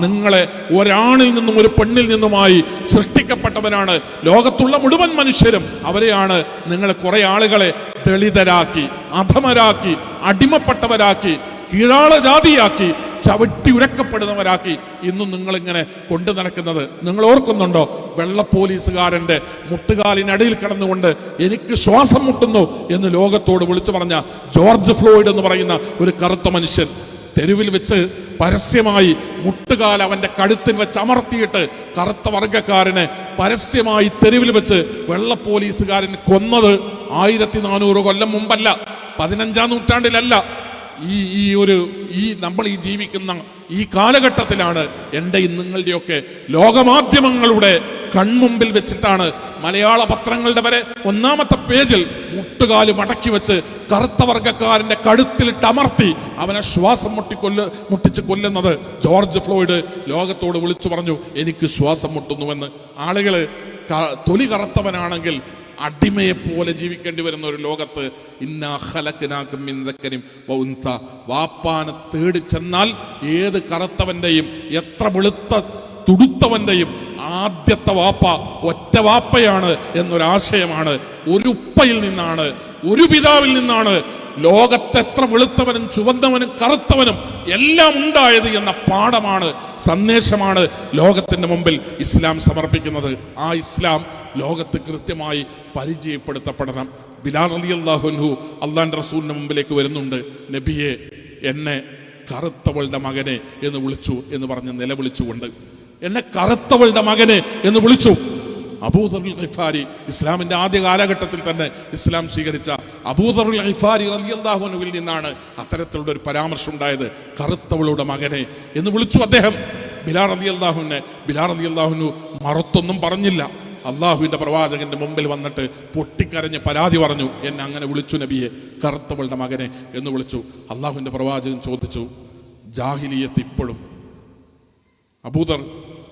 നിങ്ങളെ ഒരാണിൽ നിന്നും ഒരു പെണ്ണിൽ നിന്നുമായി സൃഷ്ടിക്കപ്പെട്ടവരാണ്. ലോകത്തുള്ള മുഴുവൻ മനുഷ്യരും അവരെയാണ്. നിങ്ങൾ കുറെ ആളുകളെ ദളിതരാക്കി, അധമരാക്കി, അടിമപ്പെട്ടവരാക്കി, കീഴാള ജാതിയാക്കി, ചവിട്ടി ഉരക്കപ്പെടുന്നവരാക്കി ഇന്നും നിങ്ങളിങ്ങനെ കൊണ്ടു നടക്കുന്നത് നിങ്ങൾ ഓർക്കുന്നുണ്ടോ? വെള്ള പോലീസുകാരന്റെ മുട്ടുകാലിനടിയിൽ കിടന്നുകൊണ്ട് എനിക്ക് ശ്വാസം മുട്ടുന്നു എന്ന് ലോകത്തോട് വിളിച്ചു പറഞ്ഞ ജോർജ് ഫ്ലോയിഡ് എന്ന് പറയുന്ന ഒരു കറുത്ത മനുഷ്യൻ തെരുവിൽ വെച്ച് പരസ്യമായി മുട്ടുകാൽ അവന്റെ കഴുത്തിൽ വെച്ച് അമർത്തിയിട്ട് കറുത്ത വർഗക്കാരനെ പരസ്യമായി തെരുവിൽ വെച്ച് വെള്ള പോലീസുകാരൻ കൊന്നത് 1400 കൊല്ലം മുമ്പല്ല, 15-ാം നൂറ്റാണ്ടിലല്ല. നമ്മൾ ഈ ജീവിക്കുന്ന ഈ കാലഘട്ടത്തിലാണ് എൻ്റെയും നിങ്ങളുടെയൊക്കെ ലോകമാധ്യമങ്ങളുടെ കൺമുമ്പിൽ വെച്ചിട്ടാണ് മലയാള പത്രങ്ങളുടെ വരെ ഒന്നാമത്തെ പേജിൽ മുട്ടുകാല് മടക്കി വെച്ച് കറുത്ത വർഗക്കാരന്റെ കഴുത്തിലിട്ട് അമർത്തി അവനെ ശ്വാസം മുട്ടിച്ച് കൊല്ലുന്നത് ജോർജ് ഫ്ലോയിഡ് ലോകത്തോട് വിളിച്ചു പറഞ്ഞു, എനിക്ക് ശ്വാസം മുട്ടുന്നുവെന്ന്. ആളുകള് തൊലി കറുത്തവനാണെങ്കിൽ അടിമയെ പോലെ ജീവിക്കേണ്ടി വരുന്ന ഒരു ലോകത്ത് ഇന്നാ ഖലഖ്നാകും മിൻ ദക്കരിൻ വ ഉൻസ, വാപ്പാനെ തേടി ചെന്നാൽ ഏത് കറുത്തവന്റെയും എത്ര വെളുത്ത തുടുത്തവന്റെയും ആദ്യത്തെ വാപ്പ ഒറ്റ വാപ്പയാണ് എന്നൊരാശയമാണ്. ഒരു ഉപ്പയിൽ നിന്നാണ്, ഒരു പിതാവിൽ നിന്നാണ് ലോകത്തെത്ര വെളുത്തവനും ചുവന്നവനും കറുത്തവനും എല്ലാം ഉണ്ടായത് എന്ന പാഠമാണ്, സന്ദേശമാണ് ലോകത്തിന്റെ മുമ്പിൽ ഇസ്ലാം സമർപ്പിക്കുന്നത്. ആ ഇസ്ലാം ലോകത്ത് കൃത്യമായി പരിചയപ്പെടുത്തപ്പെടണം. ബിലാൽ റളിയല്ലാഹു അൻഹു അള്ളാന്റെ റസൂലിന്റെ മുമ്പിലേക്ക് വരുന്നുണ്ട്. നബിയെ, എന്നെ കറുത്തവളുടെ മകനെ എന്ന് വിളിച്ചു എന്ന് പറഞ്ഞ് നിലവിളിച്ചുകൊണ്ട്, എന്നെ കറുത്തവളുടെ മകനെ എന്ന് വിളിച്ചു. അബൂദറുൽ ഗിഫാരി, ഇസ്ലാമിന്റെ ആദ്യ കാലഘട്ടത്തിൽ തന്നെ ഇസ്ലാം സ്വീകരിച്ച അബൂദറുൽ ഗിഫാരി റളിയല്ലാഹു അൻഹുവിൽ നിന്നാണ് അത്തരത്തിലുള്ള ഒരു പരാമർശം ഉണ്ടായത്. കറുത്തവളുടെ മകനെ എന്ന് വിളിച്ചു അദ്ദേഹം ബിലാൽ റളിയല്ലാഹുവിനെ. ബിലാൽ റളിയല്ലാഹു മറുത്തൊന്നും പറഞ്ഞില്ല. അള്ളാഹുവിന്റെ പ്രവാചകന്റെ മുമ്പിൽ വന്നിട്ട് പൊട്ടിക്കരഞ്ഞ് പരാതി പറഞ്ഞു, എന്നെ അങ്ങനെ വിളിച്ചു നബിയെ, കറുത്തവളുടെ മകനെ എന്ന് വിളിച്ചു. അള്ളാഹുവിന്റെ പ്രവാചകൻ ചോദിച്ചു, ജാഹിലിയത്ത് ഇപ്പോഴും അബൂദർ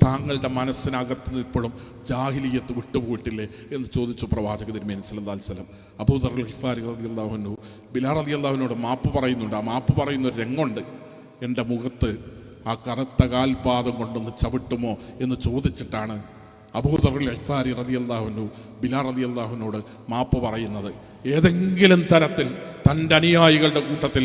താങ്കളുടെ മനസ്സിനകത്ത് ഇപ്പോഴും ജാഹിലിയത്ത് വിട്ടുപോയിട്ടില്ലേ എന്ന് ചോദിച്ചു പ്രവാചക തിരുമേനി സല്ലല്ലാഹു അലൈഹി വസല്ലം. അബൂദറുൽ ഗിഫാരി റളിയല്ലാഹു അൻഹു ബിലാൽ റളിയല്ലാഹുവിനോട് മാപ്പ് പറയുന്നുണ്ട്. ആ മാപ്പ് പറയുന്ന ഒരു രംഗമുണ്ട്. എൻ്റെ മുഖത്ത് ആ കറുത്ത കാൽപാദം കൊണ്ടൊന്ന് ചവിട്ടുമോ എന്ന് ചോദിച്ചിട്ടാണ് അബൂദറുൽ ഗിഫാരി റളിയല്ലാഹു അൻഹു ബിലാൽ റളിയല്ലാഹുവിനോട് മാപ്പ് പറയുന്നത്. ഏതെങ്കിലും തരത്തിൽ തൻ്റെ അനുയായികളുടെ കൂട്ടത്തിൽ,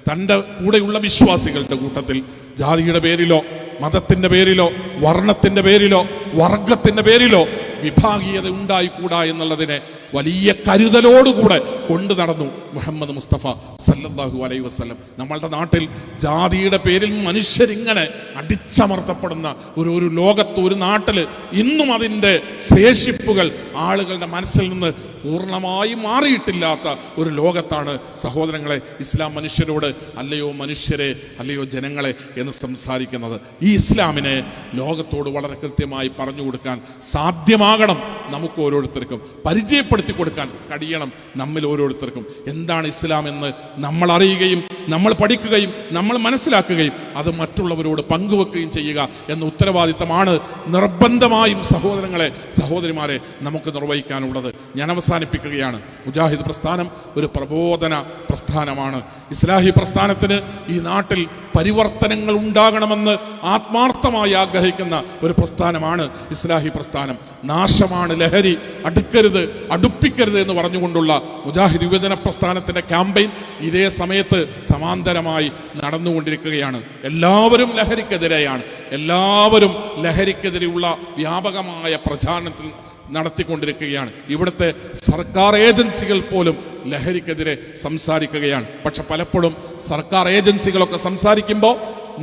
തൻ്റെ കൂടെയുള്ള വിശ്വാസികളുടെ കൂട്ടത്തിൽ ജാതിയുടെ പേരിലോ മതത്തിന്റെ പേരിലോ വർണ്ണത്തിന്റെ പേരിലോ വർഗത്തിന്റെ പേരിലോ വിഭാഗീയത ഉണ്ടായിക്കൂടാ എന്നുള്ളതിനെ വലിയ കരുതലോടുകൂടെ കൊണ്ടു നടന്നു മുഹമ്മദ് മുസ്തഫ സല്ലല്ലാഹു അലൈഹി വസല്ലം. നമ്മളുടെ നാട്ടിൽ ജാതിയുടെ പേരിൽ മനുഷ്യരിങ്ങനെ അടിച്ചമർത്തപ്പെടുന്ന ഒരു ലോകത്ത്, ഒരു നാട്ടിൽ ഇന്നും അതിൻ്റെ ശേഷിപ്പുകൾ ആളുകളുടെ മനസ്സിൽ നിന്ന് പൂർണ്ണമായി മാറിയിട്ടില്ലാത്ത ഒരു ലോകത്താണ് സഹോദരങ്ങളെ ഇസ്ലാം മനുഷ്യരോട് അല്ലയോ മനുഷ്യരെ, അല്ലയോ ജനങ്ങളെ എന്ന് സംസാരിക്കുന്നത്. ഈ ഇസ്ലാമിനെ ലോകത്തോട് വളരെ കൃത്യമായി പറഞ്ഞു കൊടുക്കാൻ സാധ്യമാകണം. നമുക്ക് ഓരോരുത്തർക്കും പരിചയപ്പെടുത്തി കൊടുക്കാൻ കഴിയണം. നമ്മിൽ ഓരോരുത്തർക്കും എന്താണ് ഇസ്ലാം എന്ന് നമ്മൾ അറിയുകയും നമ്മൾ പഠിക്കുകയും നമ്മൾ മനസ്സിലാക്കുകയും അത് മറ്റുള്ളവരോട് പങ്കുവെക്കുകയും ചെയ്യുക എന്ന ഉത്തരവാദിത്തമാണ് നിർബന്ധമായും സഹോദരങ്ങളെ, സഹോദരിമാരെ നമുക്ക് നിർവഹിക്കാനുള്ളത്. ഞാൻ അവസാനിപ്പിക്കുകയാണ്. മുജാഹിദ് പ്രസ്ഥാനം ഒരു പ്രബോധന പ്രസ്ഥാനമാണ്. ഇസ്ലാഹി പ്രസ്ഥാനത്തിന് ഈ നാട്ടിൽ പരിവർത്തനങ്ങൾ ഉണ്ടാകണമെന്ന് ആത്മാർത്ഥമായി ആഗ്രഹിക്കുന്ന ഒരു പ്രസ്ഥാനമാണ് ഇസ്ലാഹി പ്രസ്ഥാനം. നാശമാണ് ലഹരി, അടുക്കരുത്, അടുപ്പിക്കരുത് എന്ന് പറഞ്ഞുകൊണ്ടുള്ള മുജാഹിദ് യുവജന പ്രസ്ഥാനത്തിന്റെ ക്യാമ്പയിൻ ഇതേ സമയത്ത് സമാന്തരമായി നടന്നുകൊണ്ടിരിക്കുകയാണ്. എല്ലാവരും ലഹരിക്കെതിരെയാണ്. എല്ലാവരും ലഹരിക്കെതിരെയുള്ള വ്യാപകമായ പ്രചാരണത്തിൽ നടത്തിക്കൊണ്ടിരിക്കുകയാണ്. ഇവിടുത്തെ സർക്കാർ ഏജൻസികൾ പോലും ലഹരിക്കെതിരെ സംസാരിക്കുകയാണ്. പക്ഷെ പലപ്പോഴും സർക്കാർ ഏജൻസികളൊക്കെ സംസാരിക്കുമ്പോൾ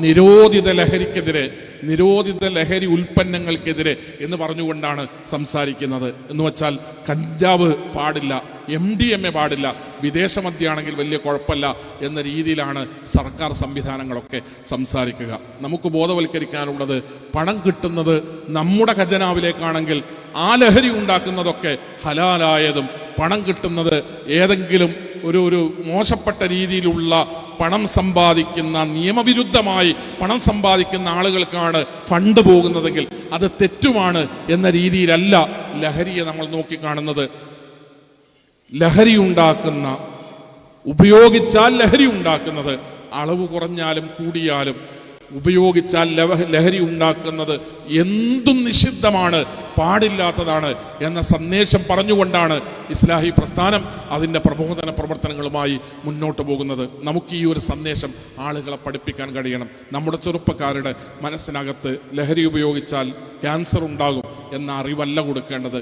നിരോധിത ലഹരിക്കെതിരെ, നിരോധിത ലഹരി ഉൽപ്പന്നങ്ങൾക്കെതിരെ എന്ന് പറഞ്ഞുകൊണ്ടാണ് സംസാരിക്കുന്നത്. എന്ന് വച്ചാൽ കഞ്ചാവ് പാടില്ല, MDMA പാടില്ല, വിദേശ മദ്യമാണെങ്കിൽ വലിയ കുഴപ്പമില്ല എന്ന രീതിയിലാണ് സർക്കാർ സംവിധാനങ്ങളൊക്കെ സംസാരിക്കുക. നമുക്ക് ബോധവൽക്കരിക്കാനുള്ളത്, പണം കിട്ടുന്നത് നമ്മുടെ ഖജനാവിലേക്കാണെങ്കിൽ ആ ലഹരി ഉണ്ടാക്കുന്നതൊക്കെ ഹലാലായതും, പണം കിട്ടുന്നത് ഏതെങ്കിലും ഒരു മോശപ്പെട്ട രീതിയിലുള്ള പണം സമ്പാദിക്കുന്ന, നിയമവിരുദ്ധമായി പണം സമ്പാദിക്കുന്ന ആളുകൾക്കാണ് ഫണ്ട് പോകുന്നതെങ്കിൽ അത് തെറ്റുമാണ് എന്ന രീതിയിലല്ല ലഹരിയെ നമ്മൾ നോക്കിക്കാണുന്നത്. ലഹരി ഉണ്ടാക്കുന്ന, ഉപയോഗിച്ചാൽ ലഹരി ഉണ്ടാക്കുന്നത്, അളവ് കുറഞ്ഞാലും കൂടിയാലും ഉപയോഗിച്ചാൽ ലഹരി ഉണ്ടാക്കുന്നത് എന്തും നിഷിദ്ധമാണ്, പാടില്ലാത്തതാണ് എന്ന സന്ദേശം പറഞ്ഞുകൊണ്ടാണ് ഇസ്ലാഹി പ്രസ്ഥാനം അതിൻ്റെ പ്രബോധന പ്രവർത്തനങ്ങളുമായി മുന്നോട്ട് പോകുന്നത്. നമുക്ക് ഈ ഒരു സന്ദേശം ആളുകളെ പഠിപ്പിക്കാൻ കഴിയണം. നമ്മുടെ ചെറുപ്പക്കാരുടെ മനസ്സിനകത്ത് ലഹരി ഉപയോഗിച്ചാൽ ക്യാൻസർ ഉണ്ടാകും എന്ന അറിവല്ല കൊടുക്കേണ്ടത്.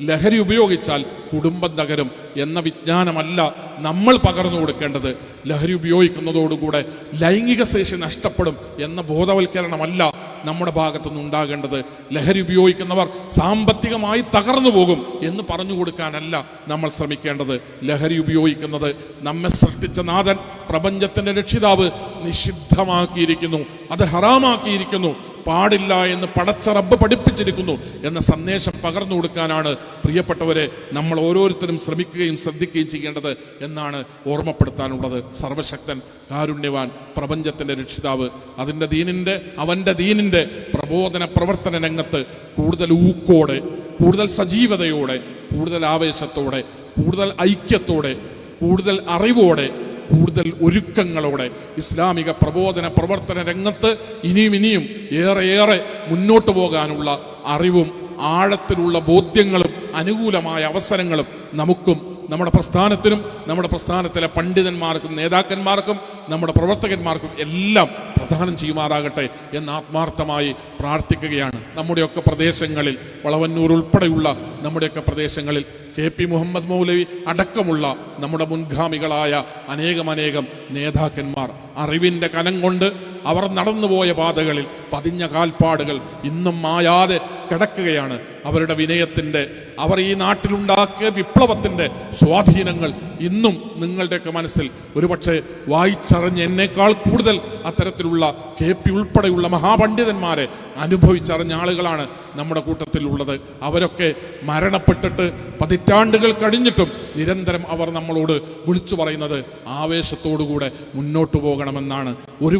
ലഹരി ഉപയോഗിച്ചാൽ കുടുംബം തകരും എന്ന വിജ്ഞാനമല്ല നമ്മൾ പകർന്നു കൊടുക്കേണ്ടത്. ലഹരി ഉപയോഗിക്കുന്നതോടുകൂടെ ലൈംഗിക ശേഷി നഷ്ടപ്പെടും എന്ന ബോധവൽക്കരണമല്ല നമ്മുടെ ഭാഗത്തുനിന്ന് ഉണ്ടാകേണ്ടത്. ലഹരി ഉപയോഗിക്കുന്നവർ സാമ്പത്തികമായി തകർന്നു പോകും എന്ന് പറഞ്ഞു കൊടുക്കാനല്ല നമ്മൾ ശ്രമിക്കേണ്ടത്. ലഹരി ഉപയോഗിക്കുന്നത് നമ്മെ സൃഷ്ടിച്ച നാഥൻ, പ്രപഞ്ചത്തിന്റെ രക്ഷിതാവ് നിഷിദ്ധമാക്കിയിരിക്കുന്നു, അത് ഹറാമാക്കിയിരിക്കുന്നു, പാടില്ല എന്ന് പടച്ച റബ്ബ് പഠിപ്പിച്ചിരിക്കുന്നു എന്ന സന്ദേശം പകർന്നു കൊടുക്കാനാണ് പ്രിയപ്പെട്ടവരെ നമ്മൾ ഓരോരുത്തരും ശ്രമിക്കുകയും ശ്രദ്ധിക്കുകയും ചെയ്യേണ്ടത് എന്നാണ് ഓർമ്മപ്പെടുത്താനുള്ളത്. സർവശക്തൻ, കാരുണ്യവാൻ, പ്രപഞ്ചത്തിന്റെ രക്ഷിതാവ് അവന്റെ ദീനിന്റെ പ്രബോധന പ്രവർത്തന രംഗത്ത് കൂടുതൽ ഊക്കോടെ, കൂടുതൽ സജീവതയോടെ, കൂടുതൽ ആവേശത്തോടെ, കൂടുതൽ ഐക്യത്തോടെ, കൂടുതൽ അറിവോടെ, കൂടുതൽ ഒരുക്കങ്ങളോടെ ഇസ്ലാമിക പ്രബോധന പ്രവർത്തന രംഗത്ത് ഇനിയും ഏറെ മുന്നോട്ട് പോകാനുള്ള അറിവും ആഴത്തിലുള്ള ബോധ്യങ്ങളും അനുകൂലമായ അവസരങ്ങളും നമുക്കും നമ്മുടെ പ്രസ്ഥാനത്തിനും നമ്മുടെ പ്രസ്ഥാനത്തിലെ പണ്ഡിതന്മാർക്കും നേതാക്കന്മാർക്കും നമ്മുടെ പ്രവർത്തകന്മാർക്കും എല്ലാം പ്രദാനം ചെയ്യുമാറാകട്ടെ എന്ന് ആത്മാർത്ഥമായി പ്രാർത്ഥിക്കുകയാണ്. നമ്മുടെയൊക്കെ പ്രദേശങ്ങളിൽ, വളവന്നൂർ ഉൾപ്പെടെയുള്ള നമ്മുടെയൊക്കെ പ്രദേശങ്ങളിൽ KP മുഹമ്മദ് മൗലവി അടക്കമുള്ള നമ്മുടെ മുൻഗാമികളായ അനേകം നേതാക്കന്മാർ അറിവിൻ്റെ കനം കൊണ്ട് അവർ നടന്നുപോയ പാതകളിൽ പതിഞ്ഞ കാൽപ്പാടുകൾ ഇന്നും മായാതെ കിടക്കുകയാണ്. അവരുടെ വിനയത്തിൻ്റെ, അവർ ഈ നാട്ടിലുണ്ടാക്കിയ വിപ്ലവത്തിൻ്റെ സ്വാധീനങ്ങൾ ഇന്നും നിങ്ങളുടെയൊക്കെ മനസ്സിൽ ഒരുപക്ഷെ വായിച്ചറിഞ്ഞ് എന്നേക്കാൾ കൂടുതൽ അത്തരത്തിലുള്ള KP ഉൾപ്പെടെയുള്ള മഹാപണ്ഡിതന്മാരെ അനുഭവിച്ചറിഞ്ഞ ആളുകളാണ് നമ്മുടെ കൂട്ടത്തിൽ ഉള്ളത്. അവരൊക്കെ മരണപ്പെട്ടിട്ട് പതിറ്റാണ്ടുകൾ കഴിഞ്ഞിട്ടും നിരന്തരം അവർ നമ്മളോട് വിളിച്ചു പറയുന്നത് ആവേശത്തോടുകൂടെ മുന്നോട്ട് പോകണമെന്നാണ്. ഒരു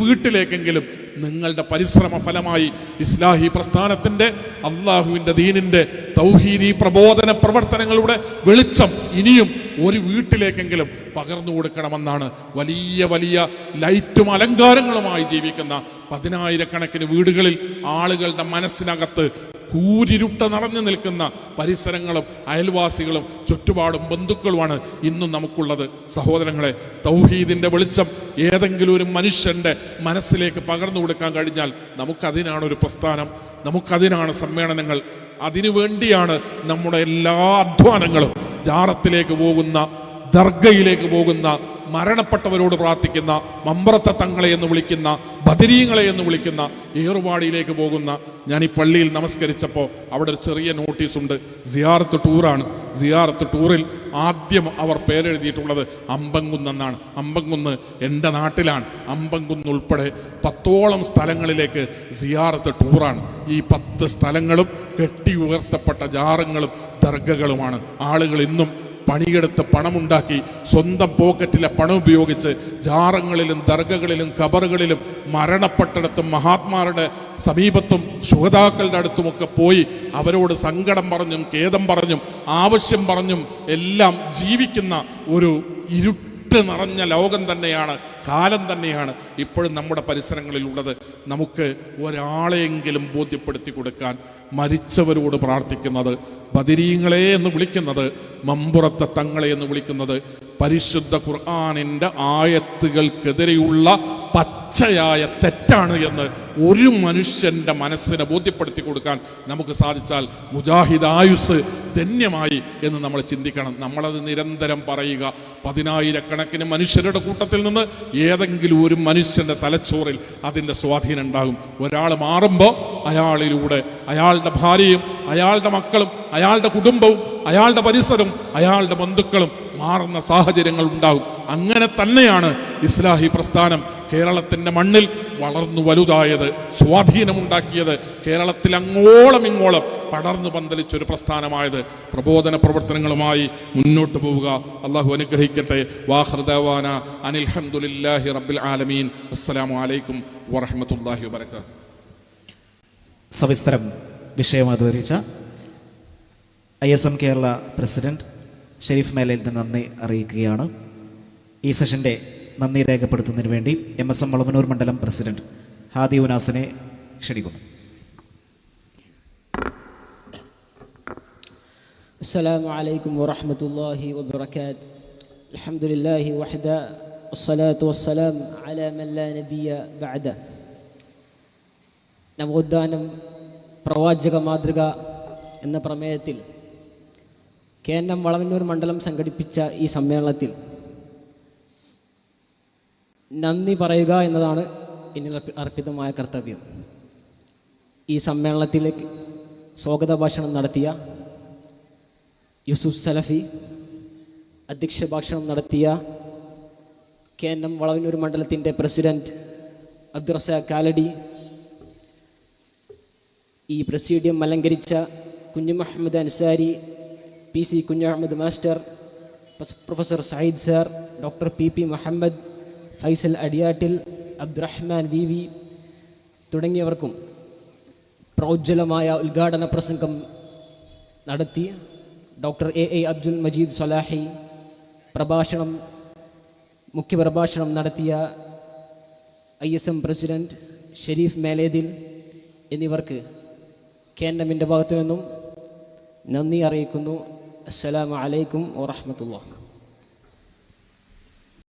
വീട്ടിലേക്കെങ്കിലും നിങ്ങളുടെ പരിശ്രമ ഫലമായി ഇസ്ലാഹി പ്രസ്ഥാനത്തിൻ്റെ, അള്ളാഹുവിൻ്റെ ദീനിൻ്റെ തൗഹീദി പ്രബോധന പ്രവർത്തനങ്ങളുടെ വെളിച്ചം ഇനിയും ഒരു വീട്ടിലേക്കെങ്കിലും പകർന്നു കൊടുക്കണമെന്നാണ്. വലിയ ലൈറ്റും അലങ്കാരങ്ങളുമായി ജീവിക്കുന്ന 10,000-കണക്കിന് വീടുകളിൽ ആളുകളുടെ മനസ്സിനകത്ത് കൂരിരുട്ട നിറഞ്ഞു നിൽക്കുന്ന പരിസരങ്ങളും അയൽവാസികളും ചുറ്റുപാടും ബന്ധുക്കളുമാണ് ഇന്നും നമുക്കുള്ളത്. സഹോദരങ്ങളെ, തൗഹീദിന്റെ വെളിച്ചം ഏതെങ്കിലും ഒരു മനുഷ്യന്റെ മനസ്സിലേക്ക് പകർന്നു കൊടുക്കാൻ കഴിഞ്ഞാൽ നമുക്കതിനാണ് ഒരു പ്രസ്ഥാനം, നമുക്കതിനാണ് സമ്മേളനങ്ങൾ, അതിനുവേണ്ടിയാണ് നമ്മുടെ എല്ലാ അധ്വാനങ്ങളും. ജാറത്തിലേക്ക് പോകുന്ന, ദർഗയിലേക്ക് പോകുന്ന, മരണപ്പെട്ടവരോട് പ്രാർത്ഥിക്കുന്ന, മമ്പ്രത്തെ തങ്ങളെ എന്ന് വിളിക്കുന്ന, ബദരീങ്ങളെ എന്ന് വിളിക്കുന്ന, ഏറുവാടിയിലേക്ക് പോകുന്ന. ഞാൻ ഈ പള്ളിയിൽ നമസ്കരിച്ചപ്പോൾ അവിടെ ഒരു ചെറിയ നോട്ടീസുണ്ട്, സിയാറത്ത് ടൂറാണ്. സിയാറത്ത് ടൂറിൽ ആദ്യം അവർ പേരെഴുതിയിട്ടുള്ളത് അമ്പംകുന്നെന്നാണ്. അമ്പംകുന്ന് എൻ്റെ നാട്ടിലാണ്. അമ്പംകുന്ന് ഉൾപ്പെടെ 10ഓളം സ്ഥലങ്ങളിലേക്ക് സിയാറത്ത് ടൂറാണ്. ഈ 10 സ്ഥലങ്ങളും കെട്ടി ഉയർത്തപ്പെട്ട ജാറങ്ങളും ദർഗകളുമാണ്. ആളുകൾ ഇന്നും പണിയെടുത്ത് പണമുണ്ടാക്കി സ്വന്തം പോക്കറ്റിലെ പണം ഉപയോഗിച്ച് ജാറങ്ങളിലും ദർഗകളിലും ഖബറുകളിലും മരണപ്പെട്ടിടത്തും മഹാത്മാരുടെ സമീപത്തും ശുഹദാക്കളുടെ അടുത്തുമൊക്കെ പോയി അവരോട് സങ്കടം പറഞ്ഞും ഖേദം പറഞ്ഞും ആവശ്യം പറഞ്ഞും എല്ലാം ജീവിക്കുന്ന ഒരു ഇരുട്ട് നിറഞ്ഞ ലോകം തന്നെയാണ്, കാലം തന്നെയാണ് ഇപ്പോഴും നമ്മുടെ പരിസരങ്ങളിലുള്ളത്. നമുക്ക് ഒരാളെയെങ്കിലും ബോധ്യപ്പെടുത്തി കൊടുക്കാൻ, മരിച്ചവരോട് പ്രാർത്ഥിക്കുന്നത്, ബദരീങ്ങളെ എന്ന് വിളിക്കുന്നത്, മമ്പുറത്തെ തങ്ങളെ എന്ന് വിളിക്കുന്നത്, പരിശുദ്ധ ഖുർആനിൻ്റെ ആയത്തുകൾക്കെതിരെയുള്ള പച്ചയായ തെറ്റാണ് എന്ന് ഒരു മനുഷ്യൻ്റെ മനസ്സിനെ ബോധ്യപ്പെടുത്തി കൊടുക്കാൻ നമുക്ക് സാധിച്ചാൽ മുജാഹിദായുസ് ധന്യമായി എന്ന് നമ്മൾ ചിന്തിക്കണം. നമ്മളത് നിരന്തരം പറയുക. 10,000-കണക്കിന് മനുഷ്യരുടെ കൂട്ടത്തിൽ നിന്ന് ഏതെങ്കിലും ഒരു മനുഷ്യൻ്റെ തലച്ചോറിൽ അതിൻ്റെ സ്വാധീനം ഉണ്ടാകും. ഒരാൾ മാറുമ്പോൾ അയാളിലൂടെ അയാളുടെ ഭാര്യയും അയാളുടെ മക്കളും അയാളുടെ കുടുംബവും അയാളുടെ പരിസരവും അയാളുടെ ബന്ധുക്കളും മാറുന്ന സാഹചര്യങ്ങൾ ഉണ്ടാകും. അങ്ങനെ തന്നെയാണ് ഇസ്ലാഹി പ്രസ്ഥാനം കേരളത്തിൻ്റെ മണ്ണിൽ വളർന്നു വലുതായത്, സ്വാധീനമുണ്ടാക്കിയത്, കേരളത്തിൽ അങ്ങോളം ഇങ്ങോളം പടർന്നു പന്തലിച്ചൊരു പ്രസ്ഥാനമായത്. പ്രബോധന പ്രവർത്തനങ്ങളുമായി മുന്നോട്ട് പോവുക. അള്ളാഹു അനുഗ്രഹിക്കട്ടെ. വാഖിറു ദഅവാന അനിൽ ഹംദുലില്ലാഹി റബ്ബിൽ ആലമീൻ. അസ്സലാമു അലൈക്കും വറഹ്മത്തുള്ളാഹി വബറകാതുഹു. സവിസ്തരം വിഷയം അവതരിച്ച ISM കേരള പ്രസിഡന്റ് ഷെരീഫ് മേലയിൽ നന്ദി അറിയിക്കുകയാണ്. ഈ സെഷൻ്റെ നന്ദി രേഖപ്പെടുത്തുന്നതിന് വേണ്ടി MSM വളവന്നൂർ മണ്ഡലം പ്രസിഡന്റ് ഹാദി ഉനാസിനെ ക്ഷണിക്കുന്നു. അസ്സലാമു അലൈക്കും വറഹ്മത്തുള്ളാഹി വബറകാതുഹു. അൽഹംദുലില്ലാഹി വഹദ വസ്സലാത്തു വസ്സലാം അലാ മൻ ലാ നബിയ ബഅദ. നവോത്ഥാനം പ്രവാചക മാതൃക എന്ന പ്രമേയത്തിൽ KNM വളവന്നൂർ മണ്ഡലം സംഘടിപ്പിച്ച ഈ സമ്മേളനത്തിൽ നന്ദി പറയുക എന്നതാണ് എന്നിൽ അർപ്പിതമായ കർത്തവ്യം. ഈ സമ്മേളനത്തിലേക്ക് സ്വാഗത ഭാഷണം നടത്തിയ യൂസുഫ് സലഫി, അധ്യക്ഷ ഭാഷണം നടത്തിയ KNM വളവന്നൂർ മണ്ഡലത്തിൻ്റെ പ്രസിഡന്റ് അബ്ദുറസാഖ് കാലടി, ഈ പ്രസീഡിയം അലങ്കരിച്ച Kunhu Muhammad Ansari, PC Kunhahammad master, professor Sayyid sir, doctor PP Muhammad, Faisal Adiyattil, Abdurahman VV തുടങ്ങിയവർക്കും പ്രോജ്വലമായ ഉദ്ഘാടന പ്രസംഗം നടത്തി ഡോക്ടർ AA അബ്ദുൽ മജീദ് സ്വലാഹി മുഖ്യപ്രഭാഷണം നടത്തിയ ISM പ്രസിഡന്റ് ഷെരീഫ് മേലേതിൽ എന്നിവർക്ക് KNMൻ്റെ ഭാഗത്തു നിന്നും നന്ദി അറിയിക്കുന്നു. السلام عليكم ورحمة الله.